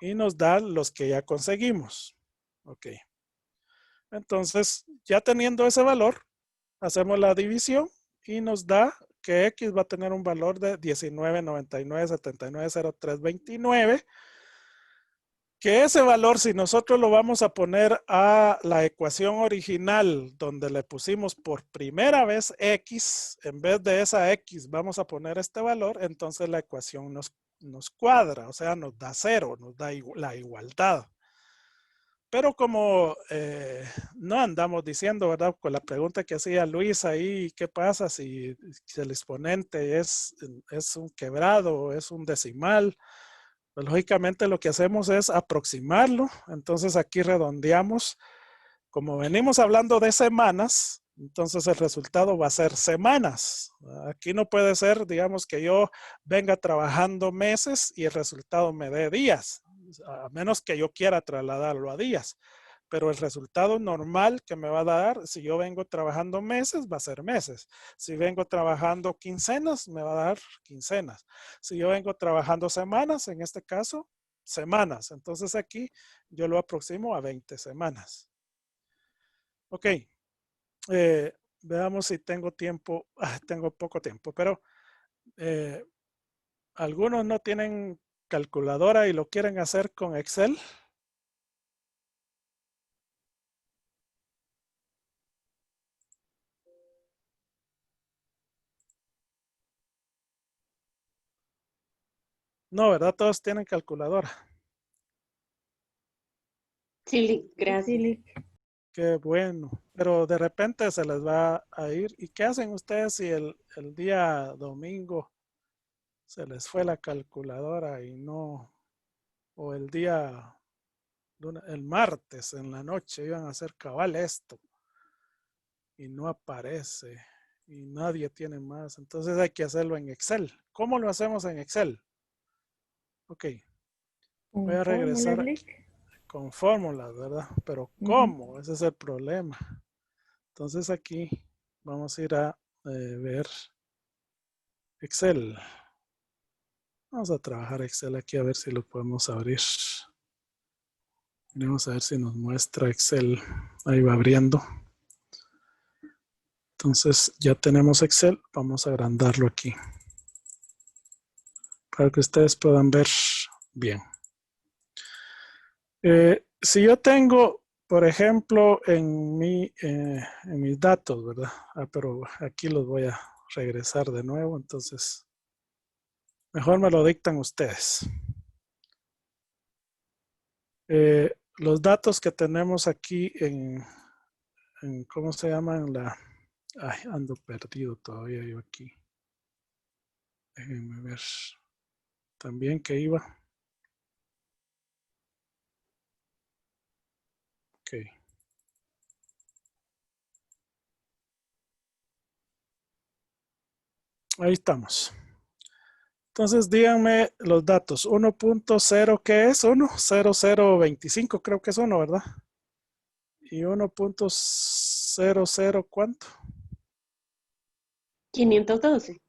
y nos da los que ya conseguimos. Ok. Entonces, ya teniendo ese valor, hacemos la división y nos da que X va a tener un valor de 19,99,79,03,29. Que ese valor, si nosotros lo vamos a poner a la ecuación original, donde le pusimos por primera vez X, en vez de esa X vamos a poner este valor, entonces la ecuación nos cuadra, o sea, nos da 0, nos da la igualdad. Pero como no andamos diciendo, ¿verdad? Con la pregunta que hacía Luis ahí, ¿qué pasa si el exponente es un quebrado o es un decimal? Pues lógicamente lo que hacemos es aproximarlo. Entonces aquí redondeamos. Como venimos hablando de semanas, entonces el resultado va a ser semanas. Aquí no puede ser, digamos, que yo venga trabajando meses y el resultado me dé días, a menos que yo quiera trasladarlo a días. Pero el resultado normal que me va a dar, si yo vengo trabajando meses, va a ser meses. Si vengo trabajando quincenas, me va a dar quincenas. Si yo vengo trabajando semanas, en este caso, semanas. Entonces aquí yo lo aproximo a 20 semanas. Ok. Veamos si tengo tiempo. Tengo poco tiempo, pero algunos no tienen calculadora y lo quieren hacer con Excel. No, ¿verdad? Todos tienen calculadora. Sí, gracias. Qué bueno. Pero de repente se les va a ir. ¿Y qué hacen ustedes si el día domingo se les fue la calculadora y no, o el día, el martes en la noche iban a hacer cabal esto y no aparece y nadie tiene más? Entonces hay que hacerlo en Excel. ¿Cómo lo hacemos en Excel? Ok. Voy a regresar aquí con fórmulas, ¿verdad? Pero ¿cómo? Ese es el problema. Entonces aquí vamos a ir a ver Excel. Vamos a trabajar Excel aquí a ver si lo podemos abrir. Vamos a ver si nos muestra Excel. Ahí va abriendo. Entonces ya tenemos Excel. Vamos a agrandarlo aquí para que ustedes puedan ver bien. Si yo tengo, por ejemplo, en mis datos, ¿verdad? Pero aquí los voy a regresar de nuevo, entonces mejor me lo dictan ustedes. Los datos que tenemos aquí en ¿cómo se llama? Ay, ando perdido todavía yo aquí. Déjenme ver también que iba. Ok. Ahí estamos. Entonces díganme los datos. 1.0, ¿qué es? 1.0025 creo que es 1, ¿verdad? Y 1.00, ¿cuánto? 512.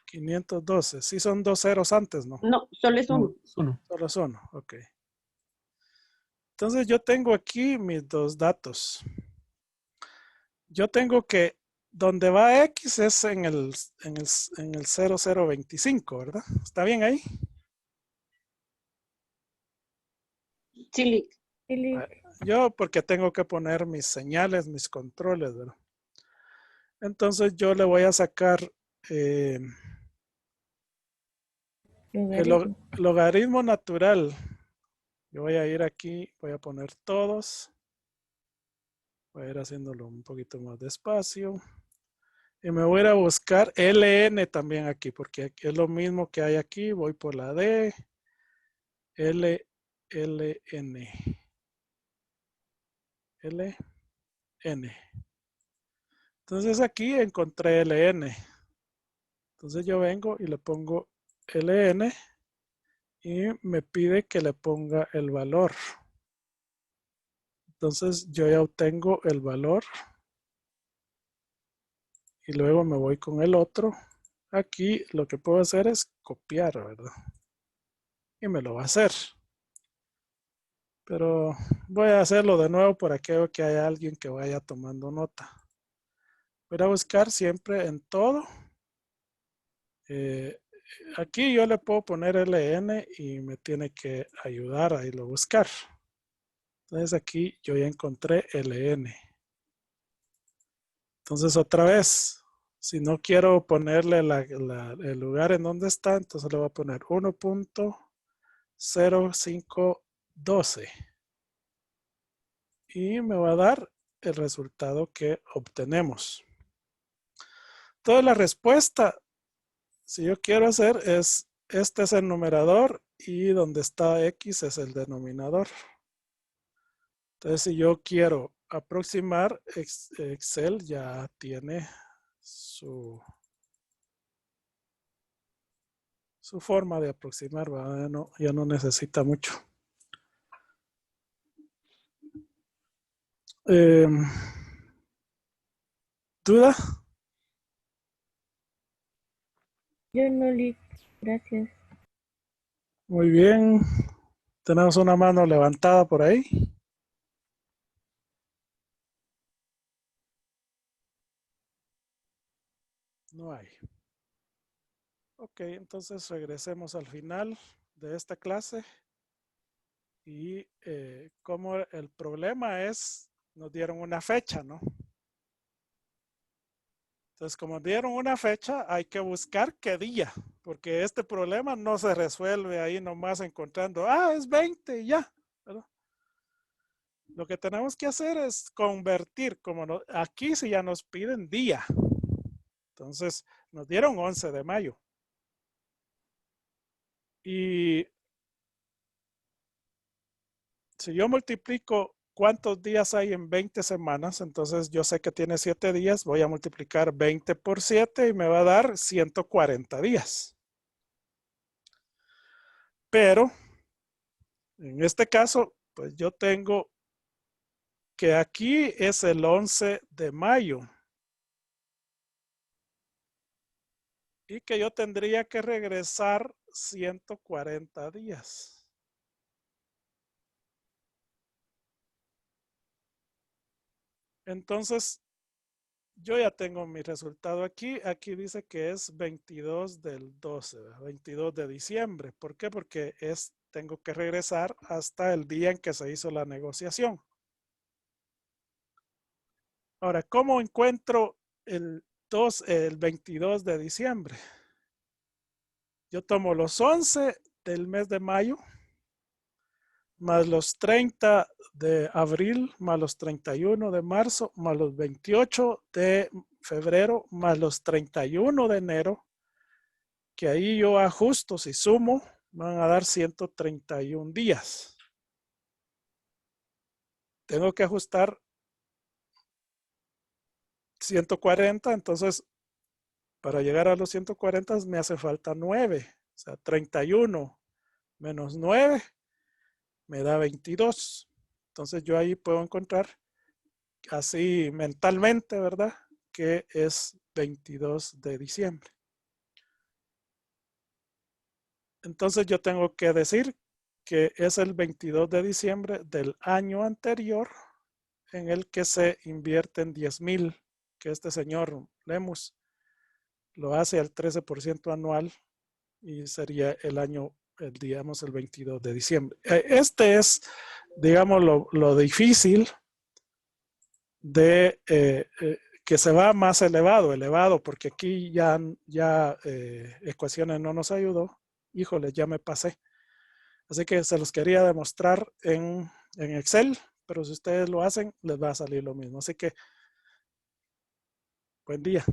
512. Sí son dos ceros antes, ¿no? No, solo es uno. Es uno. Solo es uno, ok. Entonces yo tengo aquí mis dos datos. Yo tengo que donde va X es en el 0025, ¿verdad? ¿Está bien ahí? Sí, Clic. Yo porque tengo que poner mis señales, mis controles, ¿verdad? Entonces yo le voy a sacar el Logaritmo. logaritmo natural. Yo voy a ir aquí, voy a poner todos. Voy a ir haciéndolo un poquito más despacio. Y me voy a ir a buscar LN también aquí, porque es lo mismo que hay aquí. Voy por la D, L, LN. LN. Entonces aquí encontré LN. Entonces yo vengo y le pongo LN y me pide que le ponga el valor. Entonces yo ya obtengo el valor y luego me voy con el otro. Aquí lo que puedo hacer es copiar, ¿verdad? Y me lo va a hacer. Pero voy a hacerlo de nuevo por aquello que haya alguien que vaya tomando nota. Voy a buscar siempre en todo. Aquí yo le puedo poner LN y me tiene que ayudar a irlo a buscar. Entonces aquí yo ya encontré LN. Entonces otra vez, si no quiero ponerle el lugar en donde está, entonces le voy a poner 1.0512 y me va a dar el resultado que obtenemos. Entonces la respuesta, si yo quiero hacer es, este es el numerador y donde está X es el denominador. Entonces si yo quiero aproximar, Excel ya tiene su forma de aproximar, ya no necesita mucho. ¿Duda? Yo no le. Gracias. Muy bien. Tenemos una mano levantada por ahí. No hay. Ok, entonces regresemos al final de esta clase. Y como el problema es, nos dieron una fecha, ¿no? Entonces, como dieron una fecha, hay que buscar qué día, porque este problema no se resuelve ahí nomás encontrando, es 20 y ya, ¿verdad? Lo que tenemos que hacer es convertir, como aquí sí ya nos piden día. Entonces, nos dieron 11 de mayo. Y si yo multiplico cuántos días hay en 20 semanas, entonces yo sé que tiene 7 días, voy a multiplicar 20 por 7 y me va a dar 140 días. Pero, en este caso, pues yo tengo que aquí es el 11 de mayo. Y que yo tendría que regresar 140 días. Entonces, yo ya tengo mi resultado aquí. Aquí dice que es 22 del 12, 22 de diciembre. ¿Por qué? Porque es tengo que regresar hasta el día en que se hizo la negociación. Ahora, ¿cómo encuentro el 22 de diciembre? Yo tomo los 11 del mes de mayo, más los 30 de abril, más los 31 de marzo, más los 28 de febrero, más los 31 de enero, que ahí yo ajusto, si sumo, van a dar 131 días. Tengo que ajustar 140, entonces para llegar a los 140 me hace falta 9, o sea, 31 menos 9 me da 22. Entonces yo ahí puedo encontrar así mentalmente, ¿verdad? Que es 22 de diciembre. Entonces yo tengo que decir que es el 22 de diciembre del año anterior en el que se invierten 10,000, que este señor Lemus lo hace al 13% anual y sería el año, digamos, el 22 de diciembre. Este es, digamos, lo difícil de que se va más elevado, porque aquí ya ecuaciones no nos ayudó. Híjole, ya me pasé. Así que se los quería demostrar en Excel, pero si ustedes lo hacen, les va a salir lo mismo. Así que, buen día.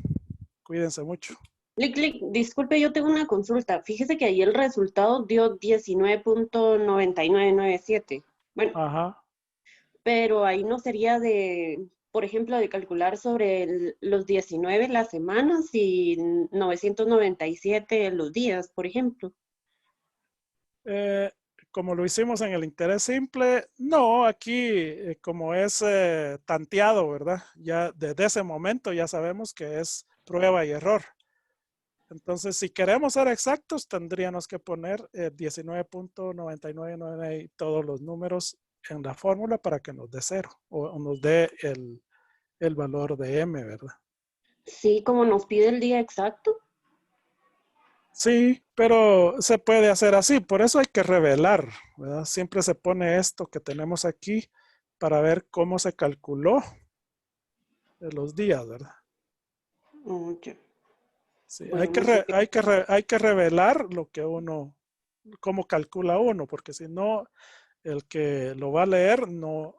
Cuídense mucho. Disculpe, yo tengo una consulta. Fíjese que ahí el resultado dio 19.9997. Bueno, Ajá. pero ahí no sería de, por ejemplo, de calcular sobre los 19 las semanas y 997 los días, por ejemplo. Como lo hicimos en el interés simple, no, aquí como es tanteado, ¿verdad? Ya desde ese momento ya sabemos que es prueba y error. Entonces, si queremos ser exactos, tendríamos que poner 19.9999 y todos los números en la fórmula para que nos dé 0 o nos dé el valor de M, ¿verdad? Sí, como nos pide el día exacto. Sí, pero se puede hacer así, por eso hay que revelar, ¿verdad? Siempre se pone esto que tenemos aquí para ver cómo se calculó los días, ¿verdad? Ya. Sí, Bueno, muchas gracias. hay que revelar lo que uno, cómo calcula uno, porque si no, el que lo va a leer no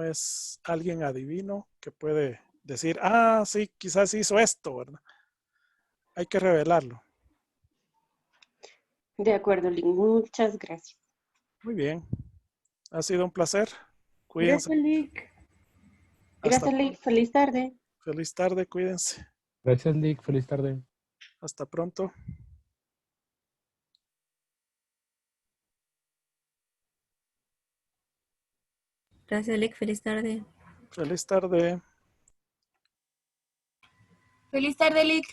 es alguien adivino que puede decir, ah, sí, quizás hizo esto, ¿verdad? Hay que revelarlo. De acuerdo, Link. Muchas gracias. Muy bien, ha sido un placer. Cuídense. Gracias, Lick. Hasta Gracias, Link. pronto. Feliz tarde. Feliz tarde, cuídense. Gracias, Lick. Feliz tarde. Hasta pronto. Gracias, Lick. Feliz tarde. Feliz tarde. Feliz tarde, Lick.